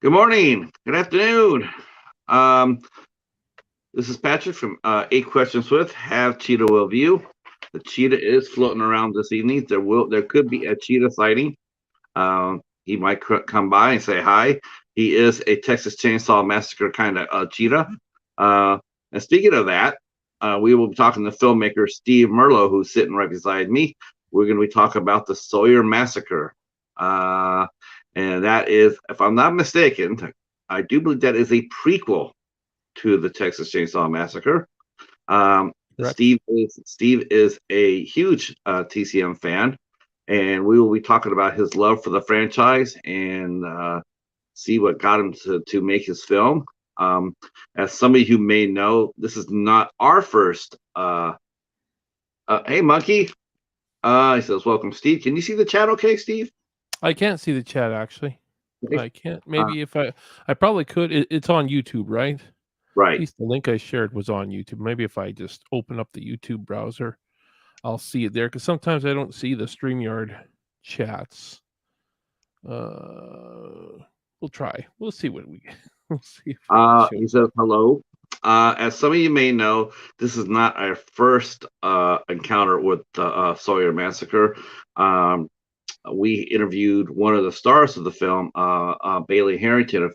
Good morning. Good afternoon. Um, this is Patrick from Eight Questions with Have Cheetah Will View. The cheetah is floating around this evening. There could be a cheetah sighting. He might come by and say hi. He is a Texas Chainsaw Massacre kind of cheetah. Uh, and speaking of that, we will be talking to filmmaker Steve Merlo, who's sitting right beside me. We're going to be talking about the Sawyer Massacre. Uh, and that is, if I'm not mistaken, I do believe that is a prequel to the Texas Chainsaw Massacre. Um, Correct. Steve is a huge TCM fan, and we will be talking about his love for the franchise and see what got him to make his film. Um, as somebody who may know, this is not our first. Hey, monkey. He says, "Welcome, Steve. Can you see the chat? Okay, Steve." I can't see the chat actually. I can't. Uh, Maybe if I probably could. It's on YouTube, right? At right. least the link I shared was on YouTube. Maybe if I just open up the YouTube browser, I'll see it there. Because sometimes I don't see the StreamYard chats. We'll try. We'll see what we. We'll see if it He shows says up. hello. As some of you may know, this is not our first encounter with the Sawyer Massacre. Um, we interviewed one of the stars of the film, Bailey Herrington, a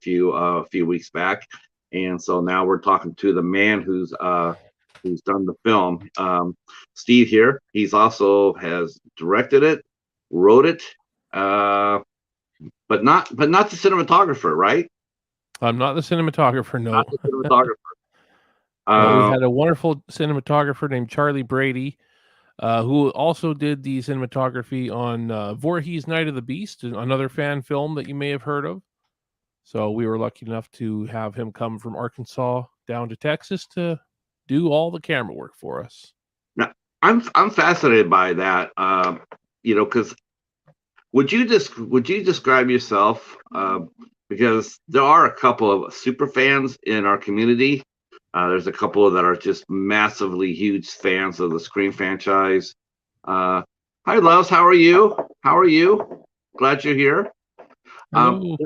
few weeks back, and so now we're talking to the man who's done the film. Steve here. He's also has directed it, wrote it, uh, but not the cinematographer, right? I'm not the cinematographer. Not No, the cinematographer. no. We Uh, had a wonderful cinematographer named Charlie Brady, who also did the cinematography on Voorhees Night of the Beast, another fan film that you may have heard of. So we were lucky enough to have him come from Arkansas down to Texas to do all the camera work for us. now, I'm fascinated by that. Because would you describe yourself? Because there are a couple of super fans in our community. There's a couple that are just massively huge fans of the Scream franchise. Uh, Hi, Loves. How are you? How are you? Glad you're here. Um, Hello.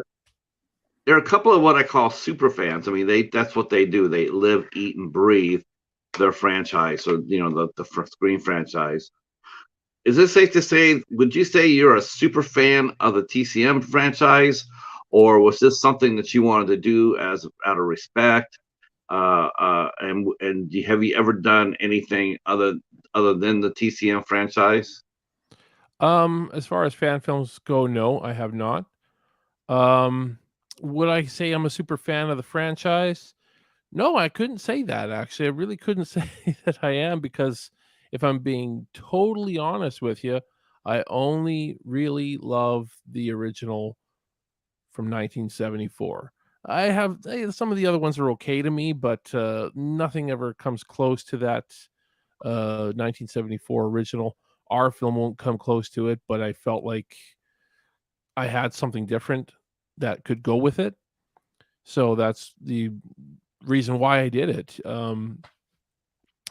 there are a couple of what I call super fans. I mean, that's what they do. They live, eat, and breathe their franchise, or the Scream franchise. Is it safe to say? Would you say you're a super fan of the TCM franchise, or was this something that you wanted to do as out of respect? And have you ever done anything other than the TCM franchise? As far as fan films go, no, I have not. Um, would I say I'm a super fan of the franchise? No, I couldn't say that actually. I really couldn't say that I am because if I'm being totally honest with you, I only really love the original from 1974. I have some of the other ones are okay to me, but nothing ever comes close to that 1974 original. Our film won't come close to it, but I felt like I had something different that could go with it. So that's the reason why I did it.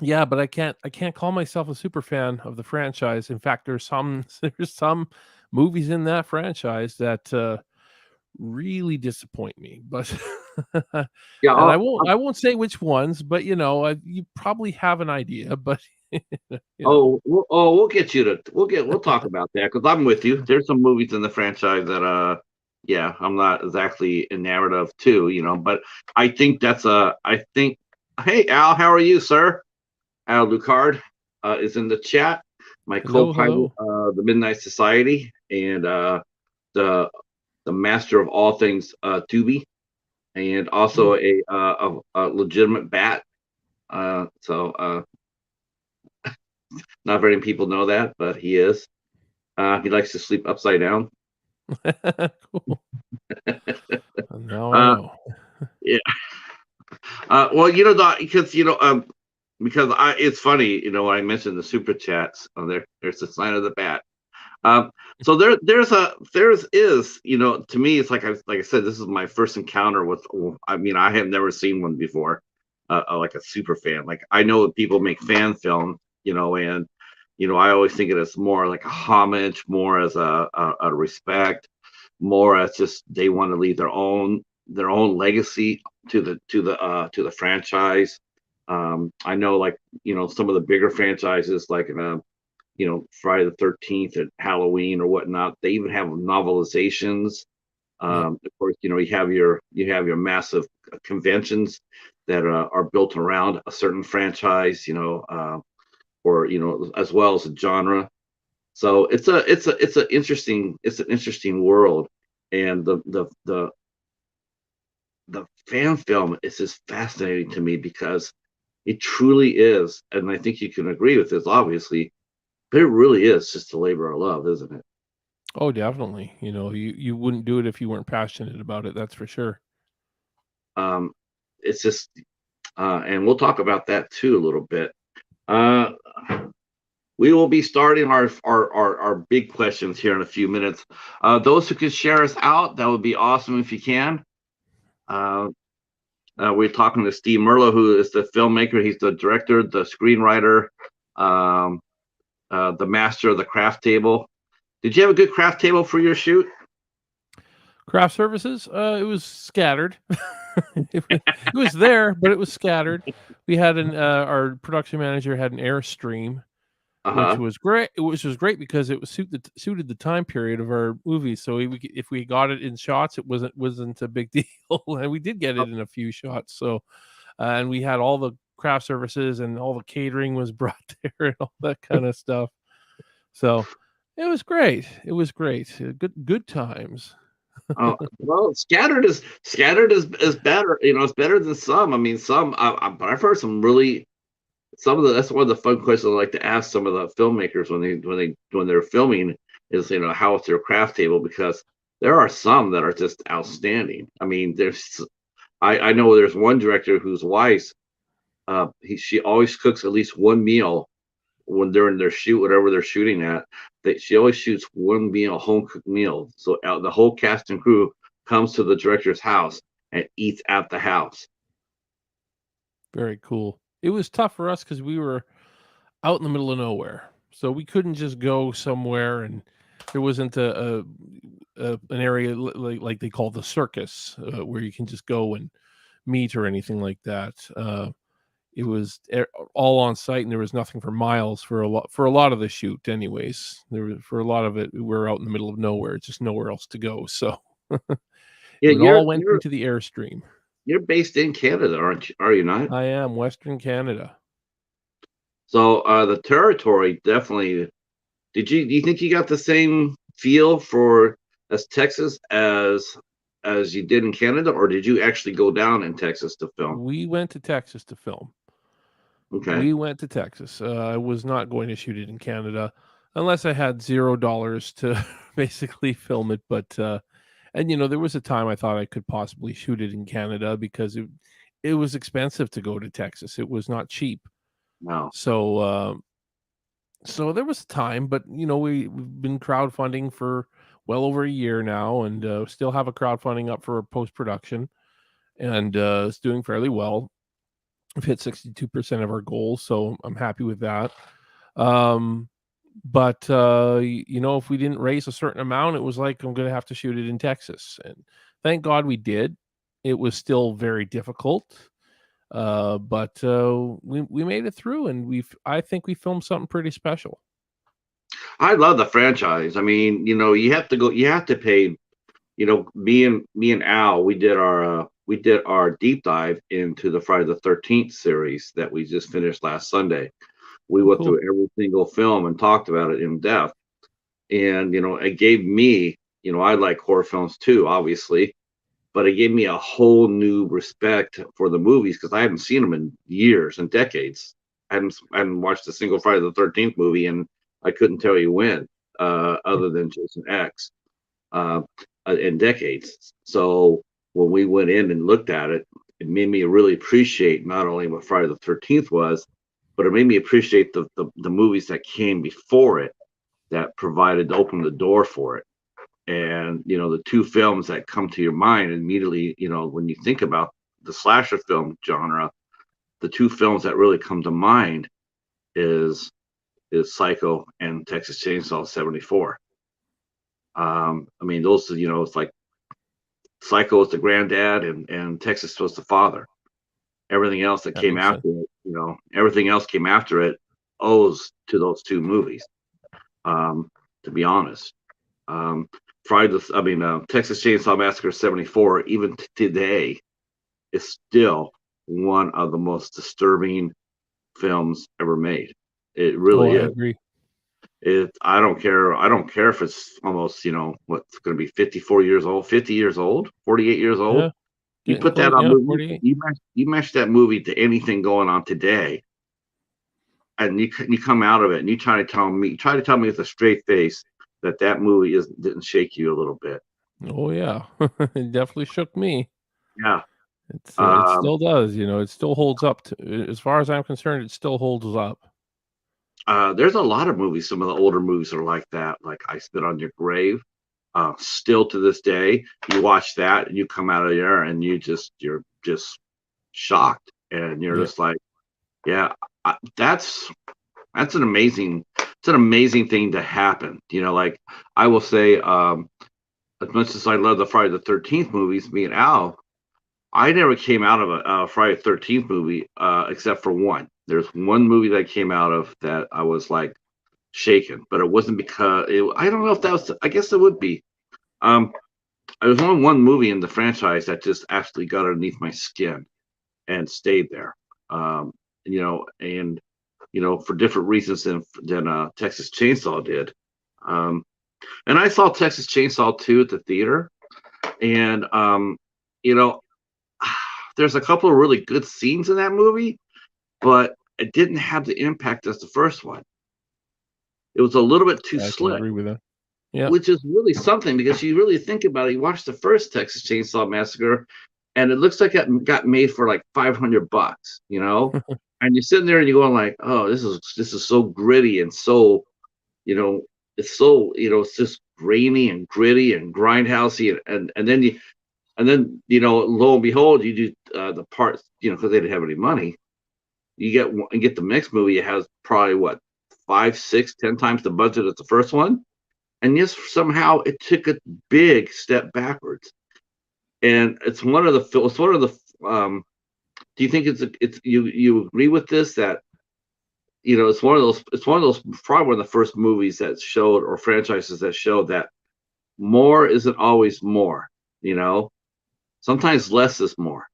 Yeah, but I can't call myself a super fan of the franchise. In fact, there's some there's some movies in that franchise that really disappoint me. But Yeah. and I won't say which ones, but you probably have an idea. But you know, We'll get you to we'll talk about that because I'm with you. There's some movies in the franchise that yeah, I'm not exactly enamored of too, but I think I think hey Al, how are you, sir? Al Lucard is in the chat. My hello, co-pilot, hello. the Midnight Society, and the the master of all things, Tubi, and also Oh, a legitimate bat. Not very many people know that, but he is. He likes to sleep upside down. cool. Now I Uh, know. yeah. Well, because because it's funny, when I mentioned the super chats. Oh, there's the sign of the bat. So there's is to me it's like I said, this is my first encounter with. I mean, I have never seen one before. Like a super fan. Like I know people make fan film, and I always think of it as more like a homage, more as a respect, more as just they want to leave their own. their own legacy to the franchise. I know, like, some of the bigger franchises, like Friday the 13th and Halloween or whatnot. They even have novelizations. Yep. Of course, you have your massive conventions that are built around a certain franchise, or as well as a genre. So it's an interesting world, and the fan film is just fascinating to me because it truly is, and I think you can agree with this, obviously, but it really is just a labor of love, isn't it? Oh, definitely. You wouldn't do it if you weren't passionate about it. That's for sure. Um, it's just, and we'll talk about that too a little bit. Uh, we will be starting our big questions here in a few minutes. Those who can share us out, that would be awesome if you can. Uh, we're talking to Steve Merlo, who is the filmmaker. He's the director, the screenwriter, um, the master of the craft table. Did you have a good craft table for your shoot? Craft services, it was scattered. It was there, but it was scattered. We had our production manager had an Airstream, which Uh-huh. was great. Which was great because it was suited the time period of our movies. So if we got it in shots, it wasn't a big deal, and we did get it in a few shots. So and we had all the craft services and all the catering was brought there and all that kind of stuff. So it was great. It was great. Good times. Oh, well, scattered is better. It's better than some. I mean, but I've heard some of the that's one of the fun questions I like to ask some of the filmmakers when they're filming is, how is their craft table, because there are some that are just outstanding. I mean, I know there's one director whose wife, she always cooks at least one meal when they're in their shoot, whatever they're shooting at. That she always shoots one meal, home cooked meal. So the whole cast and crew comes to the director's house and eats at the house. Very cool. It was tough for us because we were out in the middle of nowhere, so we couldn't just go somewhere, and there wasn't an area like they call the circus, where you can just go and meet or anything like that. It was all on site, and there was nothing for miles for a lot of the shoot. Anyways, for a lot of it, we were out in the middle of nowhere, just nowhere else to go. So Yeah, it you're all went you're into the Airstream. you're based in Canada, aren't you? Are you not? I am Western Canada. So the territory definitely. Do you think you got the same feel for as Texas as you did in Canada, or did you actually go down in Texas to film? We went to Texas to film. Okay. We went to Texas. I was not going to shoot it in Canada unless I had $0 to basically film it. But and there was a time I thought I could possibly shoot it in Canada because it was expensive to go to Texas. It was not cheap. No. So so there was time, but we've been crowdfunding for well over a year now, and still have a crowdfunding up for post production, and it's doing fairly well. We've hit 62% of our goals, so I'm happy with that. Um, but if we didn't raise a certain amount, it was like I'm going to have to shoot it in Texas, and thank God we did. It was still very difficult, but we made it through, and I think we filmed something pretty special. I love the franchise. I mean, you have to pay. Me and Al, we did our deep dive into the Friday the 13th series that we just finished last Sunday. We Oh, went cool. through every single film and talked about it in depth. And it gave me, I like horror films too, obviously, but it gave me a whole new respect for the movies because I haven't seen them in years and decades. I hadn't watched a single Friday the 13th movie, and I couldn't tell you when, other than Jason X, uh, in decades. So when we went in and looked at it, it made me really appreciate not only what Friday the 13th was, but it made me appreciate the movies that came before it that opened the door for it. And the two films that come to your mind immediately, when you think about the slasher film genre, the two films that really come to mind is Psycho and Texas Chainsaw 74. I mean, those, it's like Psycho was the granddad, and Texas was the father. Everything else that That came makes sense. after it, everything else came after it owes to those two movies. To be honest, Texas Chainsaw Massacre '74, even today, is still one of the most disturbing films ever made. It Oh, really I is. agree. I don't care. I don't care if it's almost, what's going to be 54 years old, 50 years old, 48 years old. Yeah, You getting put that close. on Yeah, movie, 48. you match that movie to anything going on today, and you come out of it and you try to tell me with a straight face that movie didn't shake you a little bit. Oh yeah, it definitely shook me. Yeah. It Um, still does. It still holds up. As far as I'm concerned, it still holds up. there's a lot of movies. Some of the older movies are like that. Like I Spit on Your Grave. Still to this day, you watch that and you come out of there and you're just shocked, and you're Yeah, just like, yeah, that's an amazing thing to happen. Like I will say, as much as I love the Friday the 13th movies, me and Al, I never came out of a Friday the 13th movie except for one. There's one movie that I came out of that I was like shaken, but it wasn't because I don't know if that was. I guess it would be. There's only one movie in the franchise that just absolutely got underneath my skin and stayed there. Um, and for different reasons than Texas Chainsaw did. Um, and I saw Texas Chainsaw 2 at the theater, and you know, there's a couple of really good scenes in that movie, but it didn't have the impact as the first one. It was a little bit too I can slick, agree with that. Yeah. which is really something because you really think about it. You watch the first Texas Chainsaw Massacre, and it looks like it got made for like $500, and you're sitting there and you're going like, oh, this is so gritty and so, it's so, it's just grainy and gritty and grindhousey, and then lo and behold, you do the parts, because they didn't have any money. You get the next movie. It has probably what, 5, 6, 10 times the budget as the first one, and yes, somehow it took a big step backwards. And it's one of the. Do you think you agree with this, that it's one of those probably one of the first movies that showed, or franchises that showed, that more isn't always more. Sometimes less is more.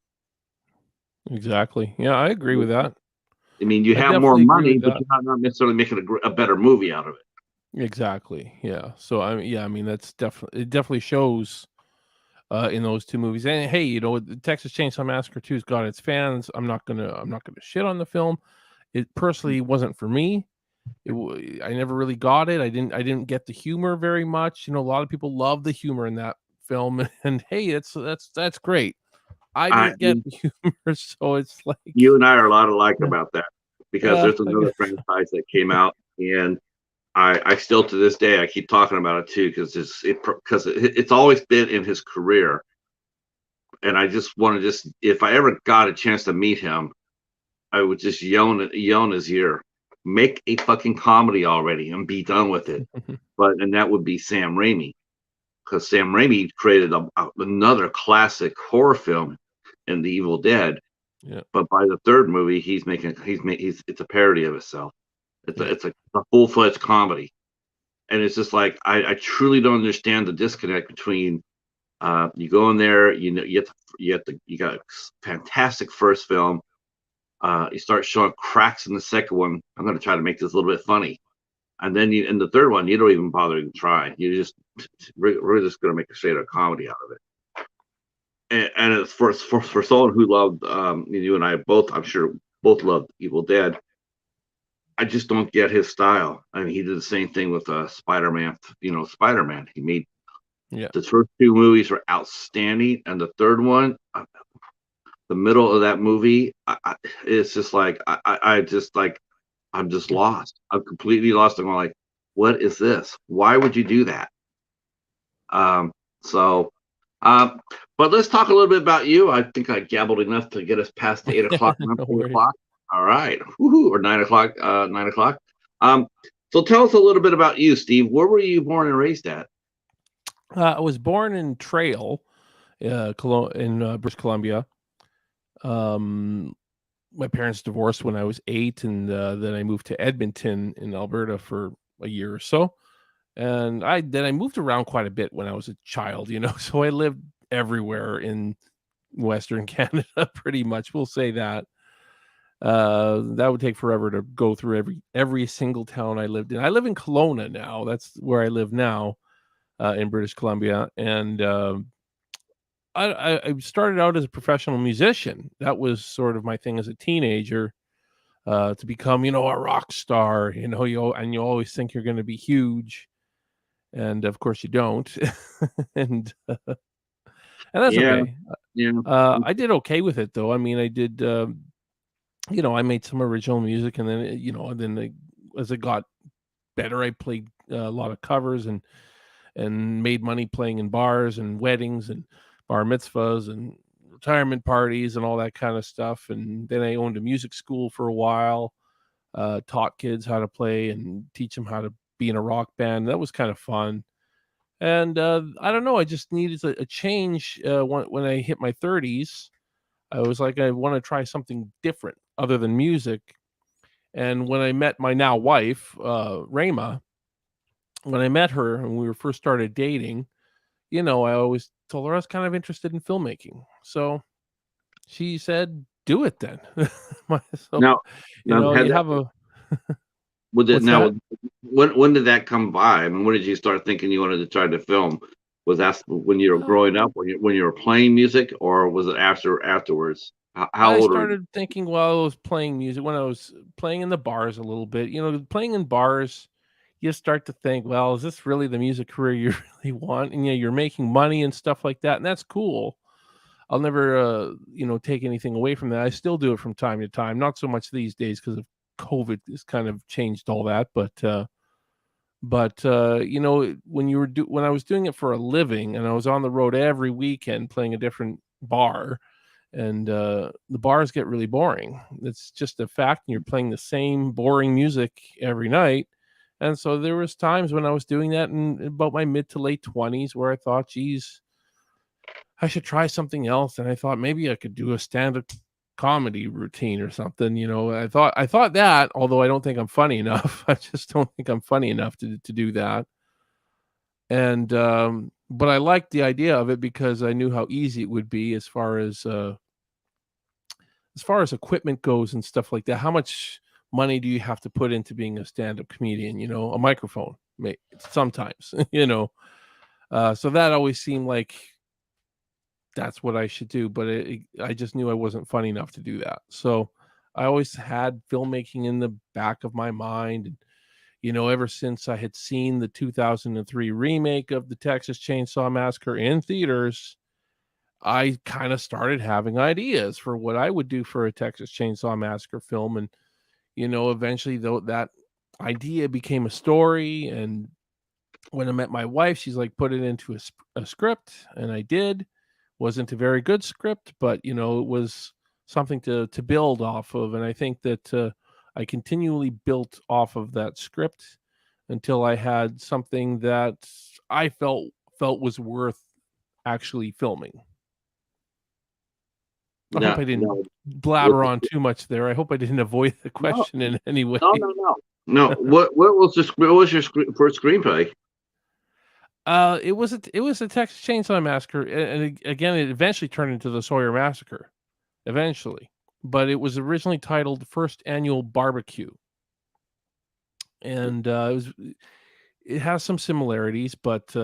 Exactly. Yeah, I agree with that. I mean, you I have more definitely agree money, with but that. you're not necessarily making a better movie out of it. Exactly. Yeah. So I mean, it definitely shows in those two movies. And hey, the Texas Chainsaw Massacre 2's got its fans. I'm not gonna shit on the film. It personally wasn't for me. I never really got it. I didn't get the humor very much. A lot of people love the humor in that film, and hey, that's great. I I didn't get the humor, so it's like, You and I are a lot alike yeah, about that, because yeah, there's another franchise that came out, and I still to this day I keep talking about it too, because it's always been in his career, and I just want to if I ever got a chance to meet him, I would just yell in his ear, make a fucking comedy already and be done with it. And that would be Sam Raimi, because Sam Raimi created another classic horror film in The Evil Dead. yeah, But by the third movie, it's a parody of itself. yeah. It's a full-fledged comedy, and it's just like I truly don't understand the disconnect between you go in there, you got a fantastic first film. You start showing cracks in the second one. I'm going to try to make this a little bit funny, and then in the third one, you don't even bother to try. We're just going to make a straight up comedy out of it. And it's for someone who loved, you and I both, I'm sure, both loved Evil Dead. I just don't get his style. I mean, he did the same thing with Spider-Man. Spider-Man. He made Yeah. the first two movies were outstanding, and the third one, the middle of that movie, it's just like I'm just lost. I'm completely lost. I'm like, what is this? Why would you do that? So, but let's talk a little bit about you. I think I gabbled enough to get us past the 8 o'clock. No 8 worries. o'clock. All right. Woohoo, or 9 o'clock. 9 o'clock. So tell us a little bit about you, Steve. Where were you born and raised at? I was born in Trail, in British Columbia. My parents divorced when I was 8, and then I moved to Edmonton in Alberta for a year or so. And I moved around quite a bit when I was a child, so I lived everywhere in Western Canada, pretty much. We'll say that. That would take forever to go through every single town I lived in. I live in Kelowna now. That's where I live now, in British Columbia, and I started out as a professional musician. That was sort of my thing as a teenager, to become, a rock star. You always think you're going to be huge, and of course you don't, and that's Yeah, okay. yeah, I did okay with it, though. I mean, I did. I made some original music, and then as it got better, I played a lot of covers and made money playing in bars and weddings and bar mitzvahs and retirement parties and all that kind of stuff. And then I owned a music school for a while, taught kids how to play and teach them how to be in a rock band. That was kind of fun. And I don't know, I just needed a change when I hit my 30s. I was like, I want to try something different other than music. And when I met my now wife, Rama, when I met her and we were first started dating, I always told her I was kind of interested in filmmaking. So she said, "Do it then." So, now, had you that have a was it what's now? that? When did that come by? I mean, when did you start thinking you wanted to try to film? Was that when you were growing up, Um, when you were playing music, or was it afterwards? How I old were you? started thinking while I was playing music, when I was playing in the bars a little bit. Playing in bars, you start to think, well, is this really the music career you really want? And you're making money and stuff like that, and that's cool. I'll never, take anything away from that. I still do it from time to time, not so much these days because of COVID has kind of changed all that. But when I was doing it for a living and I was on the road every weekend playing a different bar, and the bars get really boring. It's just a fact, and you're playing the same boring music every night. And so there was times when I was doing that in about my mid to late 20s where I thought, geez, I should try something else. And I thought maybe I could do a stand-up comedy routine or something. I thought that, although I don't think I'm funny enough. I just don't think I'm funny enough to do that. And but I liked the idea of it because I knew how easy it would be as far as equipment goes and stuff like that. How much money do you have to put into being a stand-up comedian? A microphone, sometimes, so that always seemed like that's what I should do, but I just knew I wasn't funny enough to do that. So I always had filmmaking in the back of my mind. And, ever since I had seen the 2003 remake of the Texas Chainsaw Massacre in theaters, I kind of started having ideas for what I would do for a Texas Chainsaw Massacre film. And, eventually, though, that idea became a story. And when I met my wife, she's like, put it into a script. And I did. Wasn't a very good script, but it was something to build off of. And I think that I continually built off of that script until I had something that I felt was worth actually filming. I hope No, I didn't no, with blabber on too much there. I hope I didn't avoid the no, question in any way. no. What was your first screenplay? It was a Texas Chainsaw Massacre, and again, it eventually turned into the Sawyer Massacre. Eventually, but it was originally titled First Annual Barbecue, and it has some similarities, but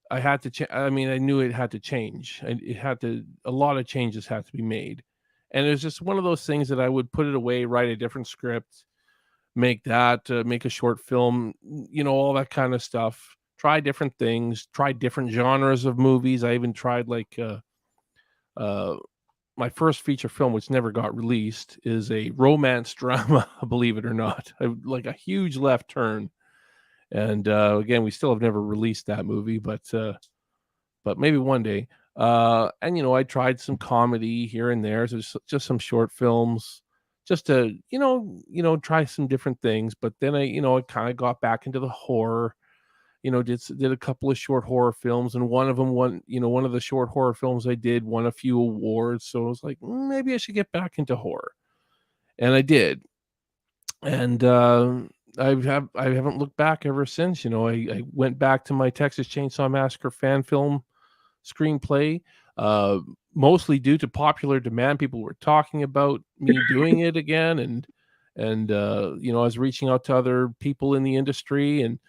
I had to. I mean, I knew it had to change. A lot of changes had to be made, and it was just one of those things that I would put it away, write a different script, make a short film, all that kind of stuff. Try different things, try different genres of movies. I even tried uh, my first feature film, which never got released, is a romance drama, believe it or not. Like a huge left turn. And again, we still have never released that movie, but maybe one day. And I tried some comedy here and there, so just some short films, just to try some different things. But then I kind of got back into the horror, did a couple of short horror films, and one of them one of the short horror films I did won a few awards. So I was like, maybe I should get back into horror, and I did. And I haven't looked back ever since. I went back to my Texas Chainsaw Massacre fan film screenplay, mostly due to popular demand. People were talking about me doing it again, and I was reaching out to other people in the industry and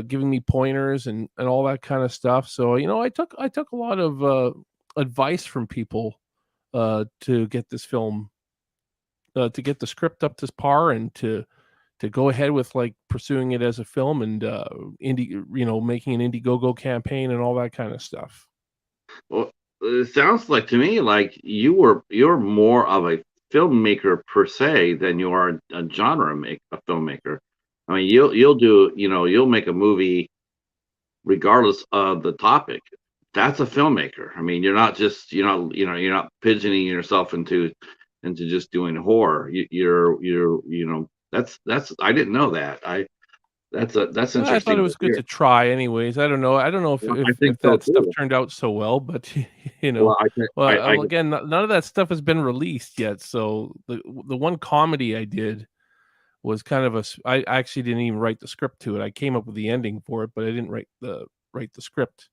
giving me pointers and all that kind of stuff. So I took a lot of advice from people to get this film, to get the script up to par, and to go ahead with like pursuing it as a film, and making an Indiegogo campaign and all that kind of stuff. Well, it sounds like to me like you're more of a filmmaker per se than you are a a filmmaker. I mean, you'll do you'll make a movie regardless of the topic. That's a filmmaker. I mean, you're not just you're not pigeoning yourself into just doing horror. That's I didn't know that. That's I thought interesting it to was good hear. to try anyways. I don't know. I don't know if Well, if, I think if so that stuff too. turned out so well, but Well, I think I again, none of that stuff has been released yet. So the one comedy I did was kind of I actually didn't even write the script to it. I came up with the ending for it, but I didn't write the script.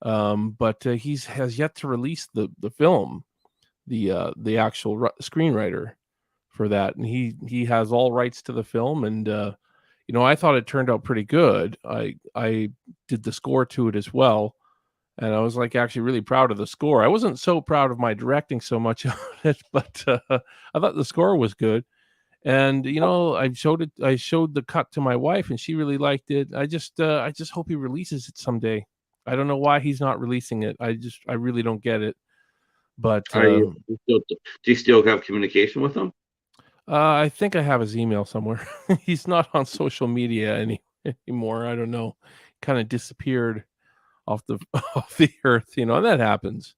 But he has yet to release the film, the actual screenwriter for that, and he has all rights to the film. And I thought it turned out pretty good. I did the score to it as well, and I was like actually really proud of the score. I wasn't so proud of my directing so much on it, but I thought the score was good. And I showed the cut to my wife, and she really liked it. I just hope he releases it someday. I don't know why he's not releasing it. I really don't get it. But are you still, do you still have communication with them? I think I have his email somewhere. He's not on social media anymore. I don't know. Kind of disappeared off the off the earth, and that happens.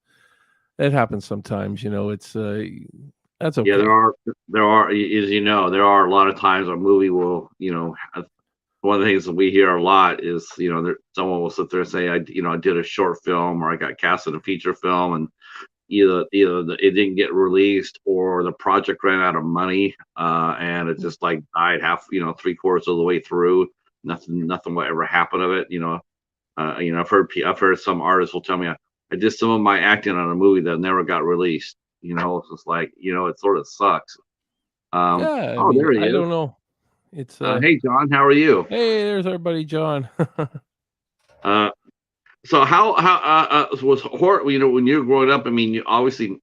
It happens sometimes. It's that's Yeah, okay. there are, as you know, there are a lot of times a movie will, one of the things that we hear a lot is, someone will sit there and say, I did a short film or I got cast in a feature film, and it didn't get released or the project ran out of money, and it just like died half, three-quarters of the way through. Nothing will ever happen of it. I've heard some artists will tell me I did some of my acting on a movie that never got released. It's just like it sort of sucks. Yeah, I Oh, mean, there he I is. don't know. It's Hey, John, how are you? hey, there's our buddy John. Uh, so how was horror? When you were growing up, I mean, you obviously,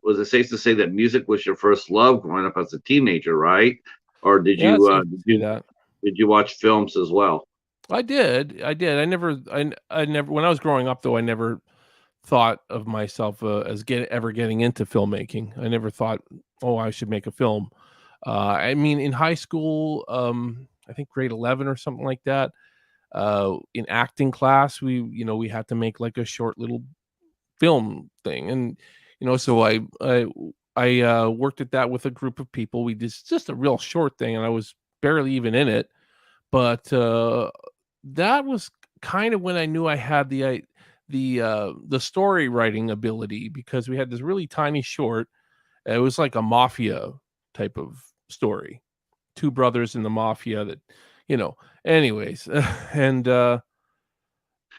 was it safe to say that music was your first love growing up as a teenager, right? Or Yeah, it's safe to say that. did you watch films as well? I did. I never, when I was growing up though, I never thought of myself as ever getting into filmmaking. I never thought, oh, I should make a film. I mean, in high school, I think grade 11 or something like that, in acting class, we had to make like a short little film thing. And, so I worked at that with a group of people. We did just a real short thing, and I was barely even in it. But that was kind of when I knew I had the story writing ability, because we had this really tiny short. It was like a mafia type of story, two brothers in the mafia that, anyways, and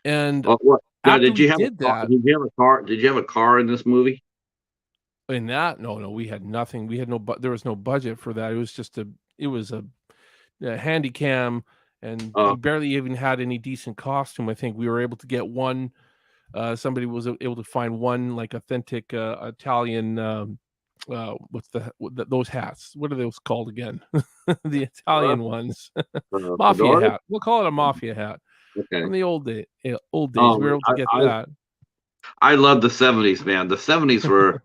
and What? after Did we you have a did car? that, Did you have a car? Did you have a car in this movie? in that, no, we had nothing. We had there was no budget for that. It was a handy cam, and Uh, we barely even had any decent costume. I think we were able to get one. Somebody was able to find one like authentic Italian. Those hats? What are those called again? The uh, Italian ones, mafia Fedora? hat. We'll call it a mafia hat Okay. from the old days. We Oh, were able to get that. I love the '70s, man. The '70s were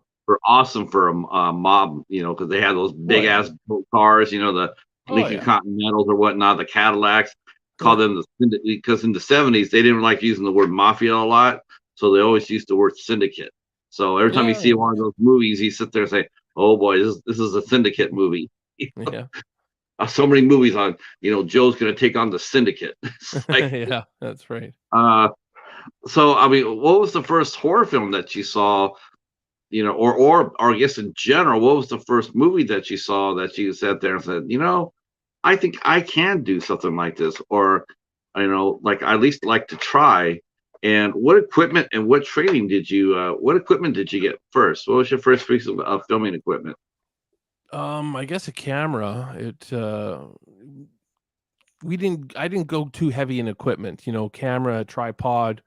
awesome for a mob, because they had those Oh big yeah, ass cars, the oh Lincoln yeah, Continentals or whatnot, the Cadillacs. Call yeah, them because in the '70s they didn't like using the word mafia a lot, so they always used the word syndicate. So every time you see yeah, one of those movies, you sit there and say, "Oh boy, this is a syndicate movie." yeah. so many movies on, Joe's going to take on the syndicate. It's like, Yeah, that's right. so I mean, what was the first horror film that you saw? Or I guess in general, what was the first movie that you saw that you sat there and said, I think I can do something like this, or like I at least like to try. And what equipment and what training did you? What equipment did you get first? What was your first piece of filming equipment? I guess a camera. I didn't go too heavy in equipment, camera, tripod.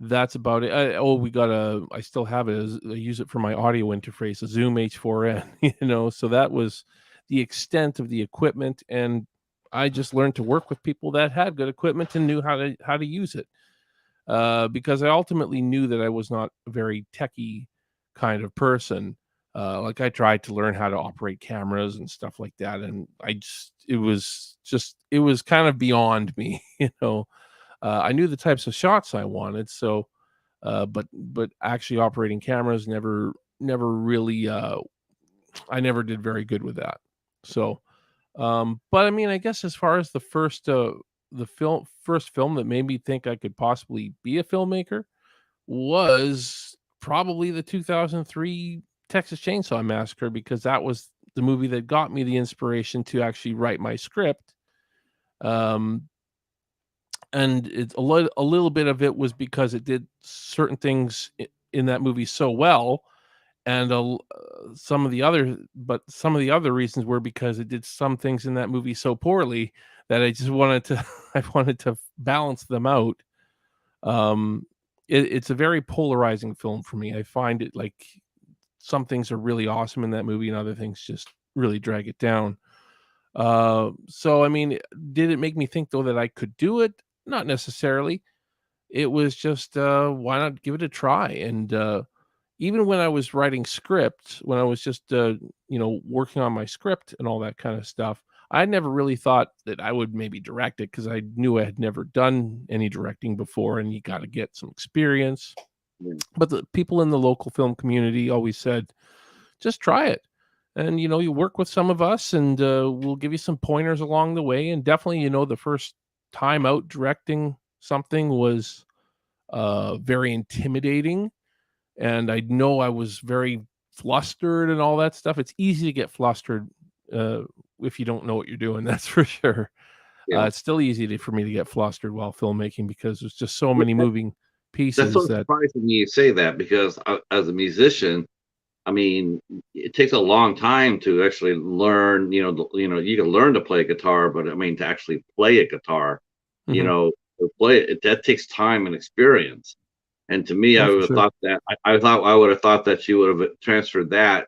That's about it. I still have it. I use it for my audio interface, a Zoom H4n, so that was the extent of the equipment. And I just learned to work with people that had good equipment and knew how to use it. Because I ultimately knew that I was not a very techie kind of person. Like I tried to learn how to operate cameras and stuff like that, and it was kind of beyond me, I knew the types of shots I wanted, so but actually operating cameras never really I never did very good with that. So but I mean, I guess as far as the first film that made me think I could possibly be a filmmaker was probably the 2003 Texas Chainsaw Massacre, because that was the movie that got me the inspiration to actually write my script. Um, and it's a little bit of it was because it did certain things in that movie so well, and some of the other reasons were because it did some things in that movie so poorly that I just wanted to I wanted to balance them out. It's a very polarizing film for me. I find it like some things are really awesome in that movie and other things just really drag it down. So I mean, did it make me think though that I could do it? Not necessarily. It was just why not give it a try? And even when I was writing scripts, when I was just working on my script and all that kind of stuff, I never really thought that I would maybe direct it, because I knew I had never done any directing before, and you got to get some experience. Yeah. But the people in the local film community always said, just try it. And, you work with some of us, and we'll give you some pointers along the way. And definitely, the first time out directing something was very intimidating. And I know I was very flustered and all that stuff. It's easy to get flustered if you don't know what you're doing, that's for sure. Yeah. It's still easy for me to get flustered while filmmaking, because there's just so many moving That's pieces so that. surprising you say that, because as a musician, I mean, it takes a long time to actually learn. You can learn to play guitar, but I mean, to actually play a guitar, Mhm. to play it, that takes time and experience. And to me, Oh, I for would have sure. thought that I would have thought that you would have transferred that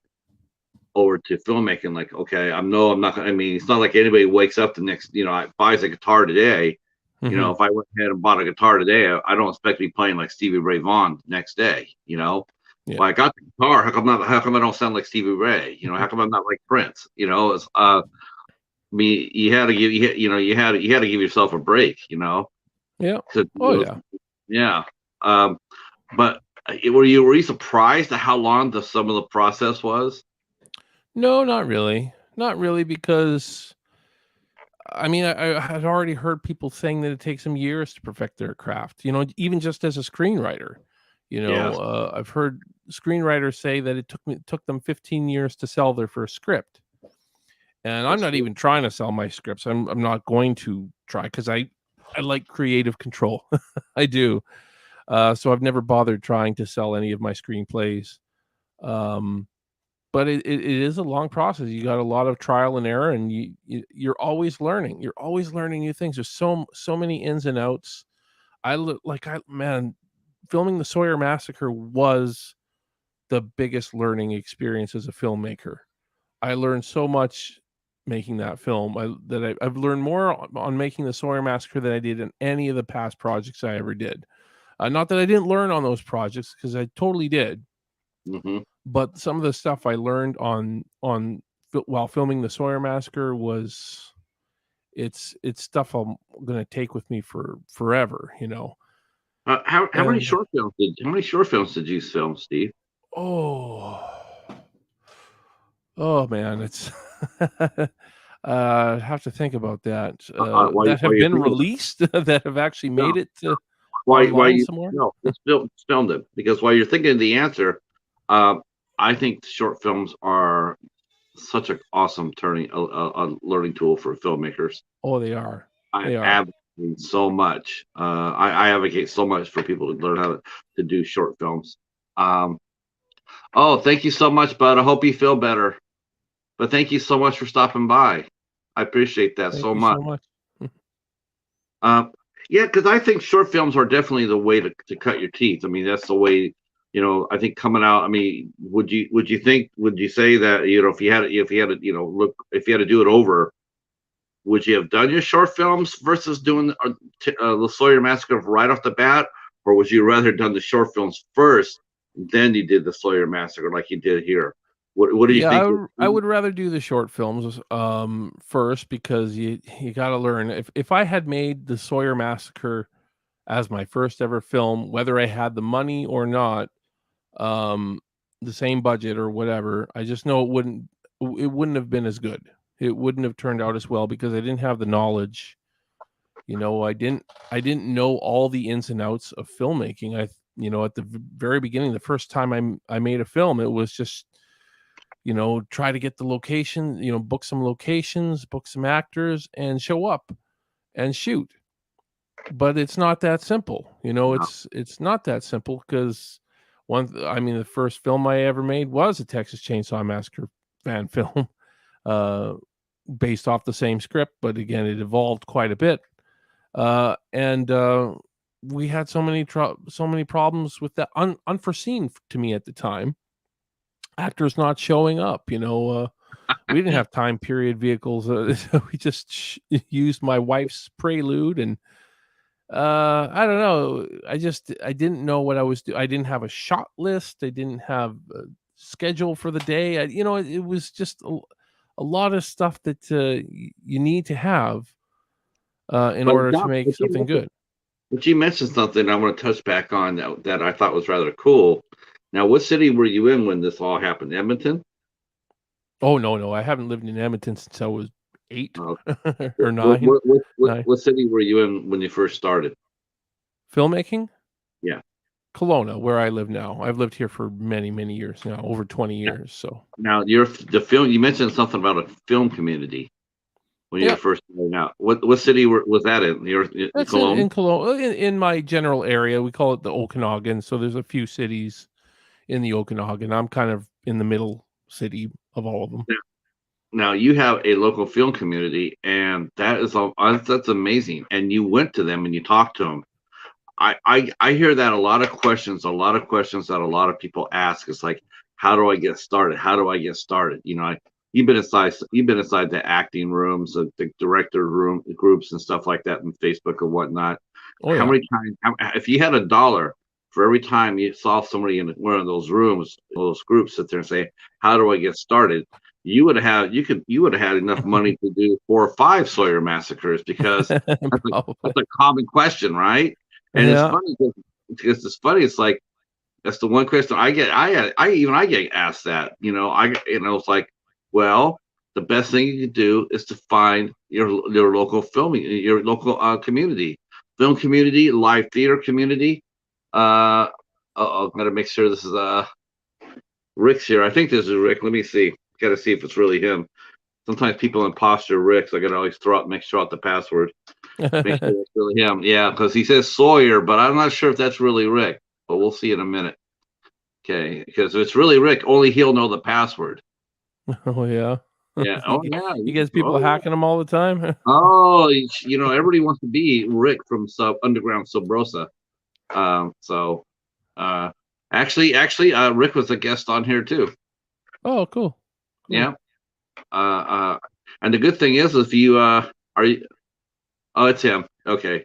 over to filmmaking. Like, okay, I'm not. I mean, it's not like anybody wakes up the next, buys a guitar today. Mhm. If I went ahead and bought a guitar today, I don't expect to be playing like Stevie Ray Vaughan the next day. Yeah. Well, I got the guitar. How come not? How come I don't sound like Stevie Ray? How come I'm not like Prince? It's me. You had to give you had to give yourself a break. Yeah. 'Cause, Oh, yeah. yeah. Um, but were you surprised at how long some of the process was? No, not really. Not really, because I mean, I had already heard people saying that it takes them years to perfect their craft, even just as a screenwriter. Yes. I've heard screenwriters say that it took them 15 years to sell their first script. And I'm That's not true. even trying to sell my scripts. I'm not going to try, because I like creative control. I do. So I've never bothered trying to sell any of my screenplays. Um, but it is a long process. You got a lot of trial and error, and you're always learning. You're always learning new things. There's so many ins and outs. Man, filming the Sawyer Massacre was the biggest learning experience as a filmmaker. I learned so much making that film. I've learned more on making the Sawyer Massacre than I did in any of the past projects I ever did. Not that I didn't learn on those projects, because I totally did. Hmm. But some of the stuff I learned while filming the Sawyer Massacre was it's stuff I'm gonna take with me for forever. How many And short films did you film, Steve? oh, oh man, it's Have to think about that. While That have you're been thinking, released, that have actually no, made it to why online you somewhere. no, just filmed it because while you're thinking of the answer, uh, I think short films are such an awesome a learning tool for filmmakers. Oh, they are. I They are. advocate so much. I advocate so much for people to learn how to do short films. Um, oh, thank you so much, bud. I hope you feel better. But thank you so much for stopping by. I appreciate that Thank so you much. so much. Um, yeah, because I think short films are definitely the way to cut your teeth. I mean, that's the way, I think coming out. I mean, would you say that, if you had to, look, if you had to do it over, would you have done your short films versus doing the Sawyer Massacre right off the bat, or would you rather done the short films first, then you did the Sawyer Massacre like you did here? What do you Yeah, think? I would rather do the short films first because you got to learn. If I had made the Sawyer Massacre as my first ever film, whether I had the money or not, um, the same budget or whatever, I just know it wouldn't have been as good. It wouldn't have turned out as well because I didn't have the knowledge. I didn't know all the ins and outs of filmmaking. At the very beginning, the first time I made a film, it was just try to get the location, book some locations, book some actors, and show up and shoot. But it's not that simple. No. It's not that simple because the first film I ever made was a Texas Chainsaw Massacre fan film, uh, based off the same script, but again, it evolved quite a bit. And we had so many problems with that, unforeseen to me at the time. Actors not showing up, we didn't have time period vehicles. So we just used my wife's Prelude, and I don't know. I didn't know what I was doing. I didn't have a shot list. I didn't have a schedule for the day. It was just a lot of stuff that you need to have in But order to Doc, make something good. but you mentioned something I want to touch back on that I thought was rather cool. Now, what city were you in when this all happened? Edmonton? Oh, no, I haven't lived in Edmonton since I was 8 Uh, or 9. 9. what city were you in when you first started? Filmmaking? Yeah. Kelowna, where I live now. I've lived here for many, many years now, over 20 Yeah. years. So, Now, the film, you mentioned something about a film community when you were yeah, first starting out. What city was that in? You're in that's in Cologne? Kelowna, in my general area. We call it the Okanagan. So there's a few cities in the Okanagan. I'm kind of in the middle city of all of them. Now you have a local film community, and that's amazing. And you went to them and you talked to them. I hear that a lot of questions that a lot of people ask is like, how do I get started? How do I get started? You've been inside the acting rooms, the director room groups and stuff like that, and Facebook and whatnot. Oh How yeah. many times, if you had $1 for every time you saw somebody in one of those rooms, those groups sit there and say, how do I get started? You would have had enough money to do 4 or 5 Sawyer massacres because Probably. that's a common question, right? And it's Yeah. funny because it's funny. It's like that's the one question I get. I get asked that. It's like, well, the best thing you can do is to find your local your local community, film community, live theater community. Gotta make sure this is Rick's here. I think this is Rick. Let me see. Got to see if it's really him. Sometimes people imposter Rick, so I gotta always make sure out the password. Make sure it's really him. Yeah, because he says Sawyer, but I'm not sure if that's really Rick. But we'll see in a minute. Okay, because if it's really Rick, only he'll know the password. Oh yeah. Yeah. You Oh yeah. you guys people hacking them all the time? Oh, everybody wants to be Rick from Underground Subrosa. So, uh, Rick was a guest on here too. Oh, cool. Yeah. And the good thing is, if you are you, oh, it's him. Okay.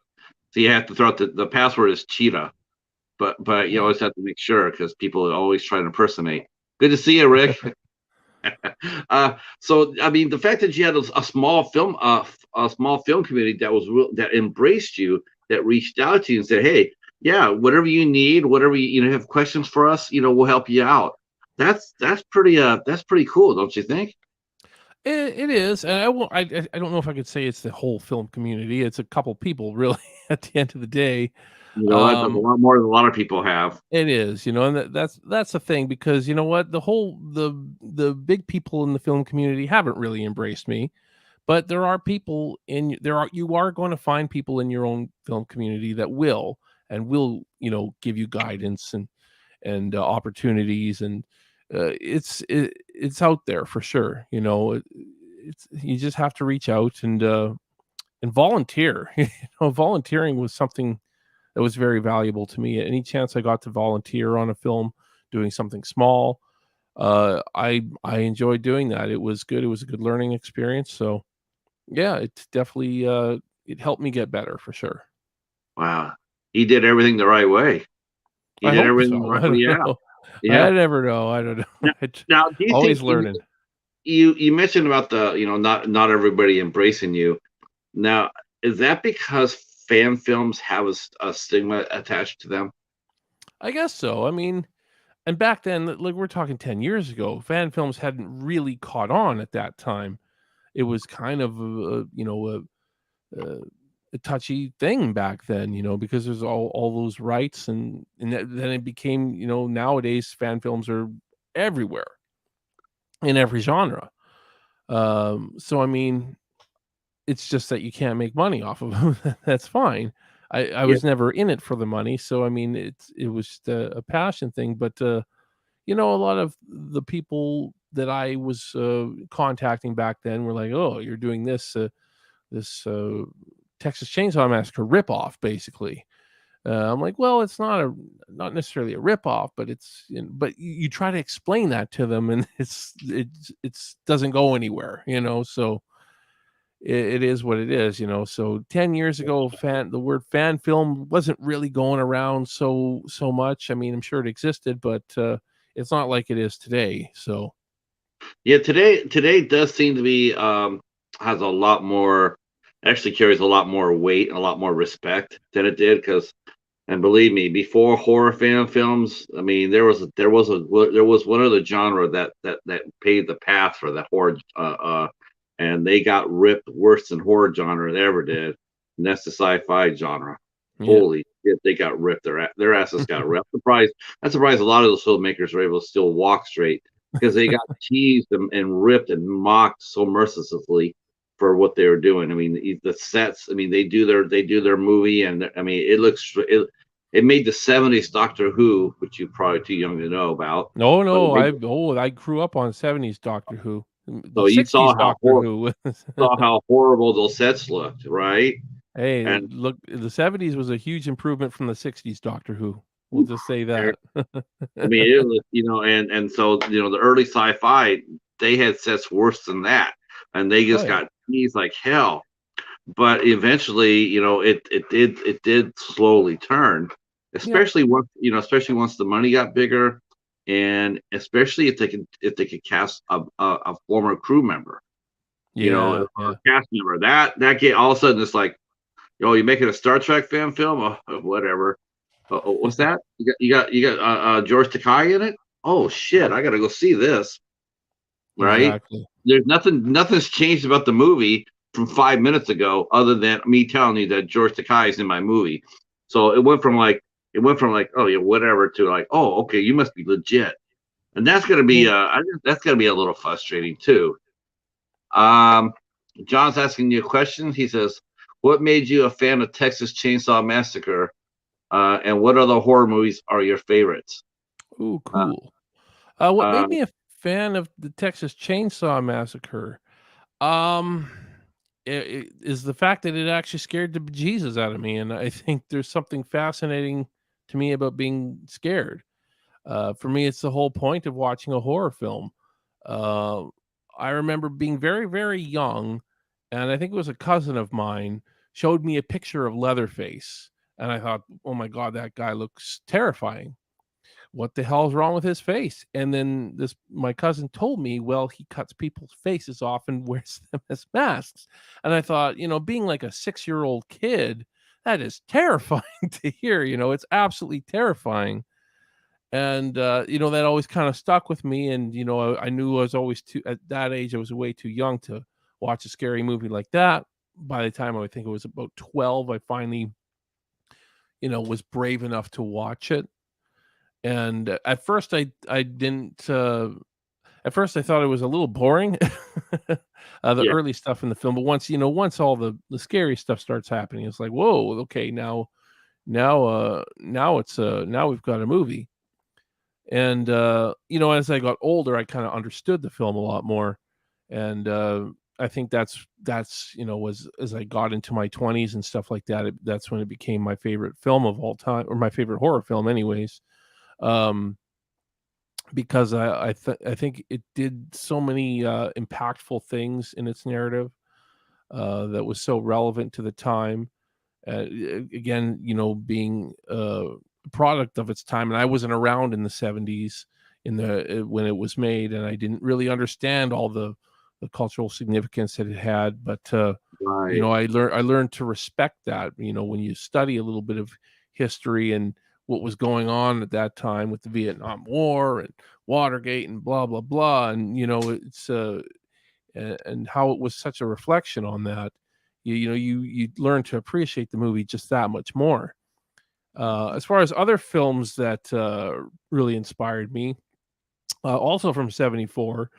So you have to throw out the password is Cheetah, but you always have to make sure because people always try to impersonate. Good to see you, Rick. So I mean, the fact that you had a small film community that embraced you, that reached out to you and said, "Hey, yeah, whatever you need, whatever you have questions for us, we'll help you out." That's pretty cool, don't you think? It is, and I won't. I don't know if I could say it's the whole film community. It's a couple people, really. At the end of the day, You know what? That's a um, lot more than a lot of people have. it is, and that's the thing because you know what, the big people in the film community haven't really embraced me, but there are people in there are you are going to find people in your own film community that will give you guidance and opportunities and it's out there for sure. It's you just have to reach out and volunteer. Volunteering was something that was very valuable to me. Any chance I got to volunteer on a film, doing something small, I enjoyed doing that. It was good. It was a good learning experience. So yeah, it definitely it helped me get better for sure. Wow. He did everything the right way. He I did hope everything the so. right I way. don't Yeah. know. I Yeah. never know. I don't know. Now, now, do you think Always learning. you mentioned about the not everybody embracing you. Now, is that because fan films have a stigma attached to them? I guess so. I mean, and back then, like we're talking 10 years ago, fan films hadn't really caught on at that time. It was kind of a, a touchy thing back then, because there's all those rights then it became, nowadays fan films are everywhere in every genre. So I mean, it's just that you can't make money off of them. That's fine. I Yeah. was never in it for the money, so I mean, it was just a passion thing. But a lot of the people that I was contacting back then were like, "Oh, you're doing this Texas Chainsaw Massacre ripoff, basically." I'm like, "Well, it's not necessarily a ripoff, but but you try to explain that to them, and it's doesn't go anywhere, So it is what it is. So 10 years ago, the word fan film wasn't really going around so much. I mean, I'm sure it existed, but it's not like it is today. So Yeah, today does seem to be has a lot more, actually carries a lot more weight and a lot more respect than it did. Because, and believe me, before horror fan films, I mean, there was one other genre that paved the path for the horror, and they got ripped worse than horror genre they ever did, and that's the sci-fi genre. yeah. Holy shit, they got ripped. Their asses got ripped. I'm surprised a lot of those filmmakers were able to still walk straight, because they got teased and ripped and mocked so mercilessly for what they were doing. I mean, the sets. I mean, they do their movie, and I mean, it made the '70s Doctor Who, which you're probably too young to know about, No, but no, I grew up on 70s Doctor Who. The so you 60s Doctor Who. saw how horrible those sets looked, right? Hey, And look, the 70s was a huge improvement from the 60s Doctor Who. We'll just say that. I mean, it was, and so the early sci-fi, they had sets worse than that, and they Oh just yeah. got teased like hell. But eventually, it did slowly turn, Yeah. especially once the money got bigger, and especially if they could cast a former crew member, Yeah, or yeah. cast member that get all of a sudden it's like, you're making a Star Trek fan film, whatever. What's that? You got George Takei in it? Oh shit! I gotta go see this. Right? Exactly. Nothing's changed about the movie from 5 minutes ago, other than me telling you that George Takei is in my movie. So it went from like, oh yeah, whatever, to like, oh, okay, you must be legit, and that's gonna be Yeah. I guess that's gonna be a little frustrating too. Um, John's asking you a question. He says, "What made you a fan of Texas Chainsaw Massacre? And what other horror movies are your favorites?" Ooh, Uh, cool. What uh, made me a fan of the Texas Chainsaw Massacre? Um, is the fact that it actually scared the bejesus out of me, and I think there's something fascinating to me about being scared. For me, it's the whole point of watching a horror film. Uh, I remember being very, very young, and I think it was a cousin of mine showed me a picture of Leatherface, and I thought, "Oh my god, that guy looks terrifying. What the hell's wrong with his face?" And then this my cousin told me, well, he cuts people's faces off and wears them as masks. And I thought, being like a 6-year-old kid, that is terrifying to hear. It's absolutely terrifying. And that always kind of stuck with me. And I knew I was always too at that age. I was way too young to watch a scary movie like that. By the time I think it was about 12, I finally was brave enough to watch it. And at first I didn't. At first I thought it was a little boring, the Yeah. early stuff in the film. But once all the scary stuff starts happening, it's like, whoa, okay, now we've got a movie. And as I got older, I kind of understood the film a lot more. And I think that's was as I got into my 20s and stuff like that, that's when it became my favorite film of all time, or my favorite horror film anyways. Because I think it did so many impactful things in its narrative that was so relevant to the time. Again, being a product of its time, and I wasn't around in the 70s when it was made, and I didn't really understand all the cultural significance that it had. But Right. I learned to respect that. When you study a little bit of history and what was going on at that time with the Vietnam War and Watergate and blah blah blah, and it's and how it was such a reflection on that. You learn to appreciate the movie just that much more. As far as other films that really inspired me, also from '74,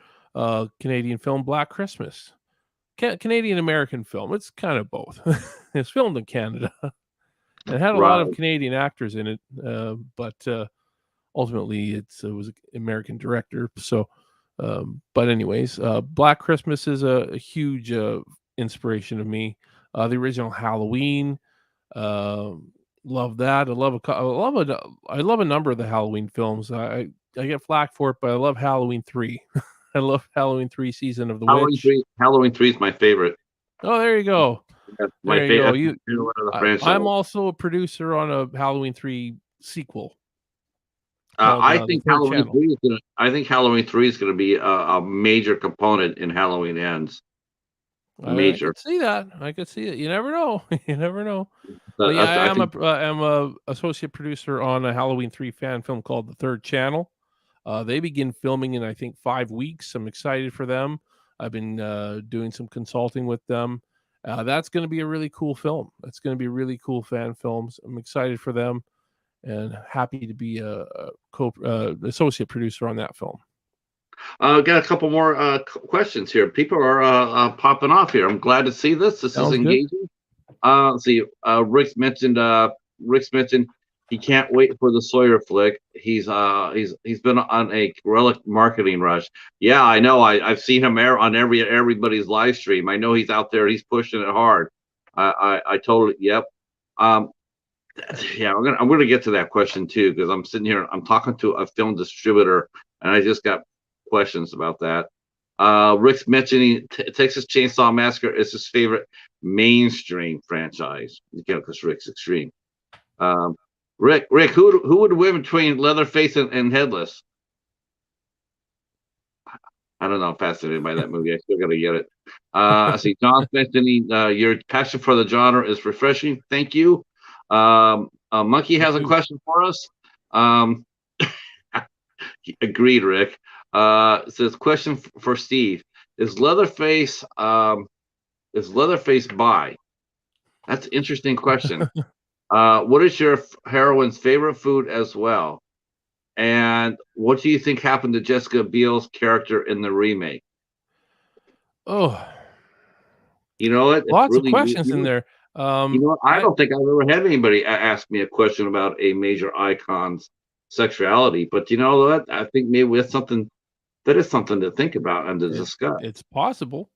Canadian film Black Christmas. Canadian American film. It's kind of both. It's filmed in Canada. It had a lot Right. of Canadian actors in it, but ultimately it was an American director. So, but anyways, Black Christmas is a huge inspiration of me. The original Halloween, uh, love that. I love a number of the Halloween films. I get flack for it, but I love Halloween 3. I love Halloween 3 Season of the Witch. Halloween 3 is my favorite. Oh, there you go. That's my There you favorite. go. That's my favorite of the I'm franchise. also a producer on a Halloween 3 sequel called I The think Third Channel. I think Halloween 3 is gonna be a major component in Halloween Ends. I Major. could see that. I could see it. You never know. You never know. But yeah, I think I'm a associate producer on a Halloween 3 fan film called The Third Channel. They begin filming in I think 5 weeks. I'm excited for them. I've been doing some consulting with them. That's going to be a really cool film. That's going to be really cool fan films. I'm excited for them and happy to be a associate producer on that film. got a couple more questions here. People are popping off here. I'm glad to see this. This is Sounds good. engaging. Let's see. Rick's mentioned he can't wait for the Sawyer flick. He's been on a relic marketing rush. Yeah, I know. I've seen him on everybody's live stream. I know he's out there. He's pushing it hard. I totally. Yep. Um, yeah, I'm gonna get to that question too, because I'm sitting here. I'm talking to a film distributor, and I just got questions about that. Rick's mentioning Texas Chainsaw Massacre is his favorite mainstream franchise. You know, because Rick's extreme. Um, Rick, who would win between Leatherface and Headless? I don't know. I'm fascinated by that movie. I still gotta get it. I see John's mentioning your passion for the genre is refreshing. Thank you. Monkey has a question for us. Um, agreed, Rick. It says question for Steve: Is Leatherface bi? That's an interesting question. What is your heroine's favorite food as well? And what do you think happened to Jessica Biel's character in the remake? Oh, You know what? It's lots of really questions in there. you know what? I I don't think I've ever had anybody ask me a question about a major icon's sexuality. But you know what? I think maybe that's something that is something to think about and to discuss. it's possible.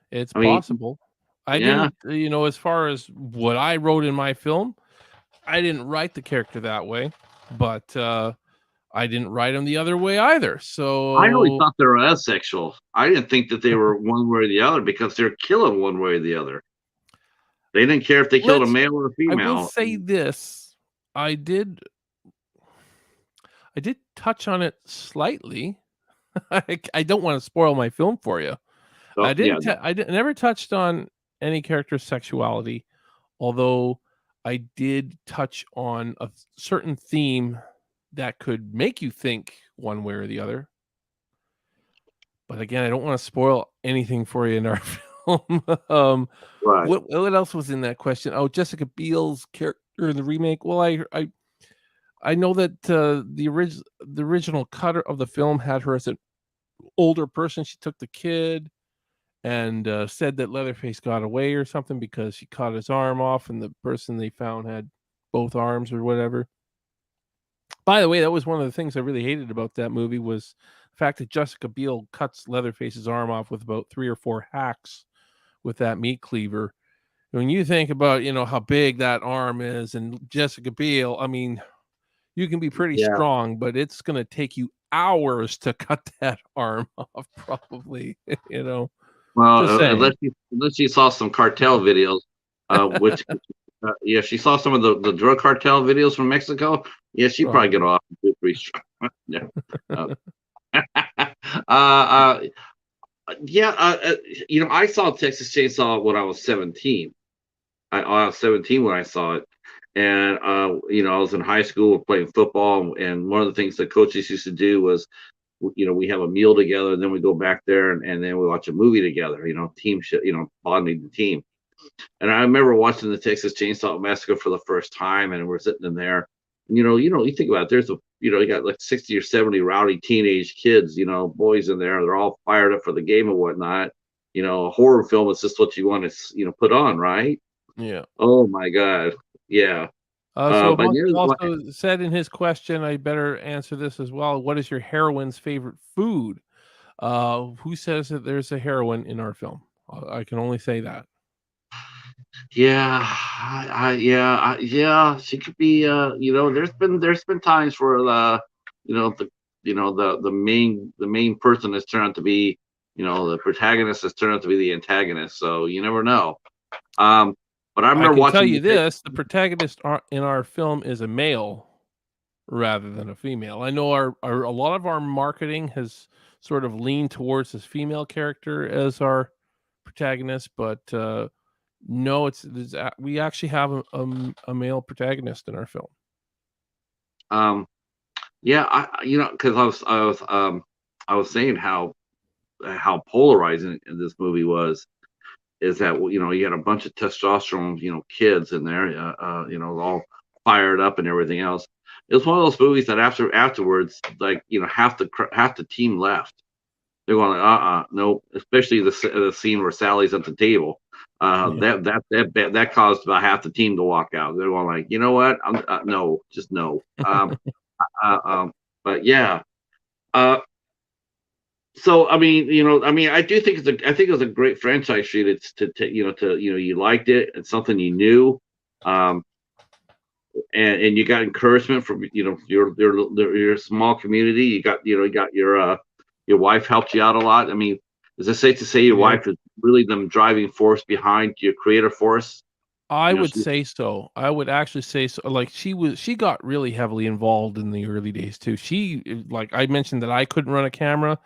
It's I mean, possible. I yeah. didn't, as far as what I wrote in my film, I didn't write the character that way, but I didn't write him the other way either. I always So thought they were asexual. I didn't think that they were one way or the other because they're killing one way or the other. They didn't care if they killed a let's male or a I will female. say this. I did touch on it slightly. I don't want to spoil my film for you. So yeah, I never touched on any character's sexuality, although I did touch on a certain theme that could make you think one way or the other. But again, I don't want to spoil anything for you in our film. Right. What else was in that question? Oh, Jessica Biel's character in the remake. Well, I know that the original cutter of the film had her as an older person. She took the kid and said that Leatherface got away or something because she cut his arm off, and the person they found had both arms or whatever. By the way, that was one of the things I really hated about that movie was the fact that Jessica Biel cuts Leatherface's arm off with about 3 or 4 hacks with that meat cleaver. When you think about, how big that arm is and Jessica Biel, I mean, you can be pretty Yeah. strong, but it's going to take you hours to cut that arm off probably, Well, Just saying. unless you saw some cartel videos, which yeah, she saw some of the drug cartel videos from Mexico. Yeah, she probably get Probably. off pretty strong. Yeah. Uh, uh, yeah, I saw Texas Chainsaw when I was 17. I was 17 when I saw it, and I was in high school playing football, and one of the things that coaches used to do was, we have a meal together, and then we go back there, and then we watch a movie together. Team shit, bonding the team. And I remember watching the Texas Chainsaw Massacre for the first time, and we're sitting in there. And, you think about it, you got like 60 or 70 rowdy teenage kids, boys in there. They're all fired up for the game and whatnot. A horror film is just what you want to, put on, right? Yeah. Oh my God, yeah. So But Monty also said in his question, I better answer this as well. What is your heroine's favorite food? Who says that there's a heroine in our film? I can only say that. yeah, yeah, she could be. There's been times where you know, the the main person has turned out to be, the protagonist has turned out to be the antagonist. So you never know. Um, but I I remember can tell watching you this: the protagonist in our film is a male rather than a female. I know a lot of our marketing has sort of leaned towards this female character as our protagonist, but no, we actually have a male protagonist in our film. Yeah, because I was saying how polarizing this movie was. Is that you had a bunch of testosterone kids in there, all fired up and everything else. It was one of those movies that afterwards, like, half the team left. They're going like, no, especially the scene where Sally's at the table. Yeah. That caused about half the team to walk out. They're going like, you know what? No, just no. But yeah. Uh, so I do think it was a great franchise for you you liked it. It's something you knew, um, and you got encouragement from your small community. You got your wife helped you out a lot. I mean, is it safe to say your Yeah. wife is really the driving force behind your creative force? I would She, say so. I would actually say so. Like she got really heavily involved in the early days too. Like I mentioned that I couldn't run a camera.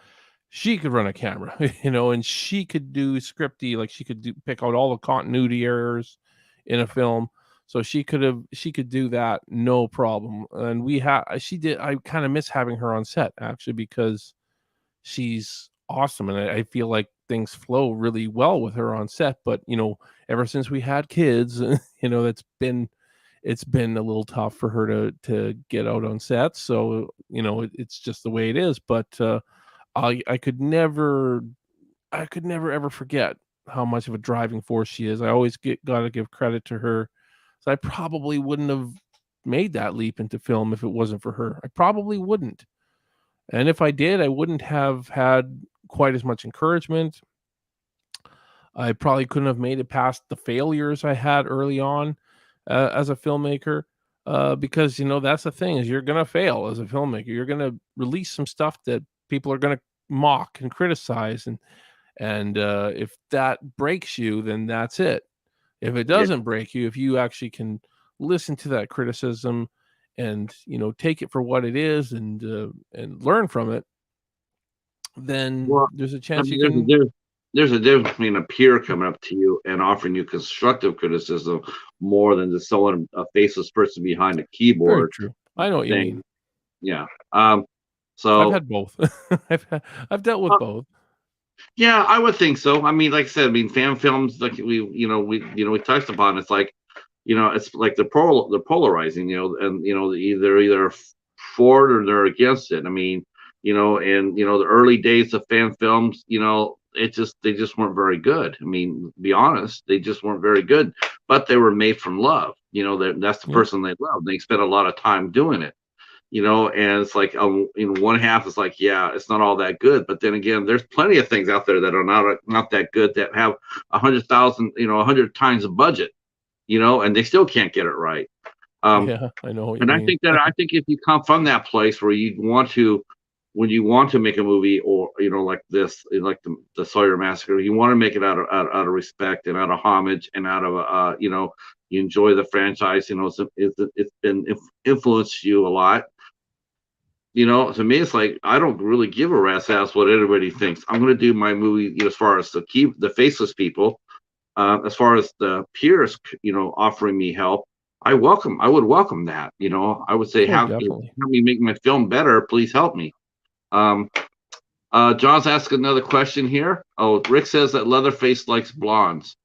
She could run a camera, and she could do scripty, like she could pick out all the continuity errors in a film. So she could do that no problem. And she did. I kind of miss having her on set actually because she's awesome, and I feel like things flow really well with her on set. But ever since we had kids, it's been a little tough for her to get out on set. So it's just the way it is. But I could never ever forget how much of a driving force she is. I always gotta give credit to her. So I probably wouldn't have made that leap into film if it wasn't for her. I probably wouldn't. And if I did, I wouldn't have had quite as much encouragement. I probably couldn't have made it past the failures I had early on as a filmmaker. Because that's the thing is you're gonna fail as a filmmaker. You're gonna release some stuff that people are gonna mock and criticize, and if that breaks you, then that's it. If it yeah. doesn't break you, if you actually can listen to that criticism and take it for what it is and learn from it, then Well, there's a I chance mean, you can. there's a difference between a peer coming up to you and offering you constructive criticism more than just someone, a faceless person behind a Very keyboard true. I know what you saying, mean. Yeah. I've So had both. I've dealt with uh, both. yeah, I would think so. I mean, like I said, I mean, fan films, like we touched upon. It's like, it's like they're polarizing, and either for it or they're against it. I mean, and the early days of fan films, they just weren't very good. I mean, to be honest, they just weren't very good. But they were made from love. That's the Yeah. person they love. They spent a lot of time doing it. And it's like, one half is like, yeah, it's not all that good, but then again, there's plenty of things out there that are not that good, that have 100,000, 100 times the budget, and they still can't get it right. um Yeah, I know what you and mean. I think if you come from that place where you want to, when you want to make a movie, or like this, like the Sawyer Massacre, you want to make it out of respect and out of homage and out of you enjoy the franchise, it's been influenced you a lot. To me, it's like, I don't really give a rat's ass what anybody thinks. I'm going to do my movie, as far as the faceless people, as far as the peers, offering me help. I would welcome that. I would say, Oh, how can definitely. help me make my film better? Please help me. Um, John's asking another question here. Oh, Rick says that Leatherface likes blondes.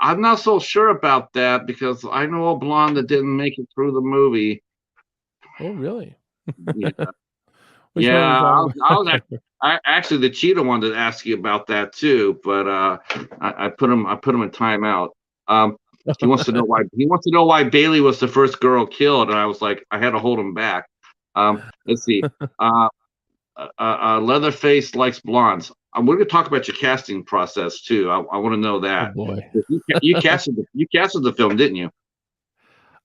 I'm not so sure about that, because I know a blonde that didn't make it through the movie. Oh, really? Yeah. Which one are we Yeah, talking I about? was actually, the Cheetah wanted to ask you about that too, but I put him in timeout. He wants to know why Bailey was the first girl killed, and I was like, I had to hold him back. Let's see. Uh, Leatherface likes blondes. We're going to talk about your casting process too. I want to know Oh that. boy. You casted the film, didn't you?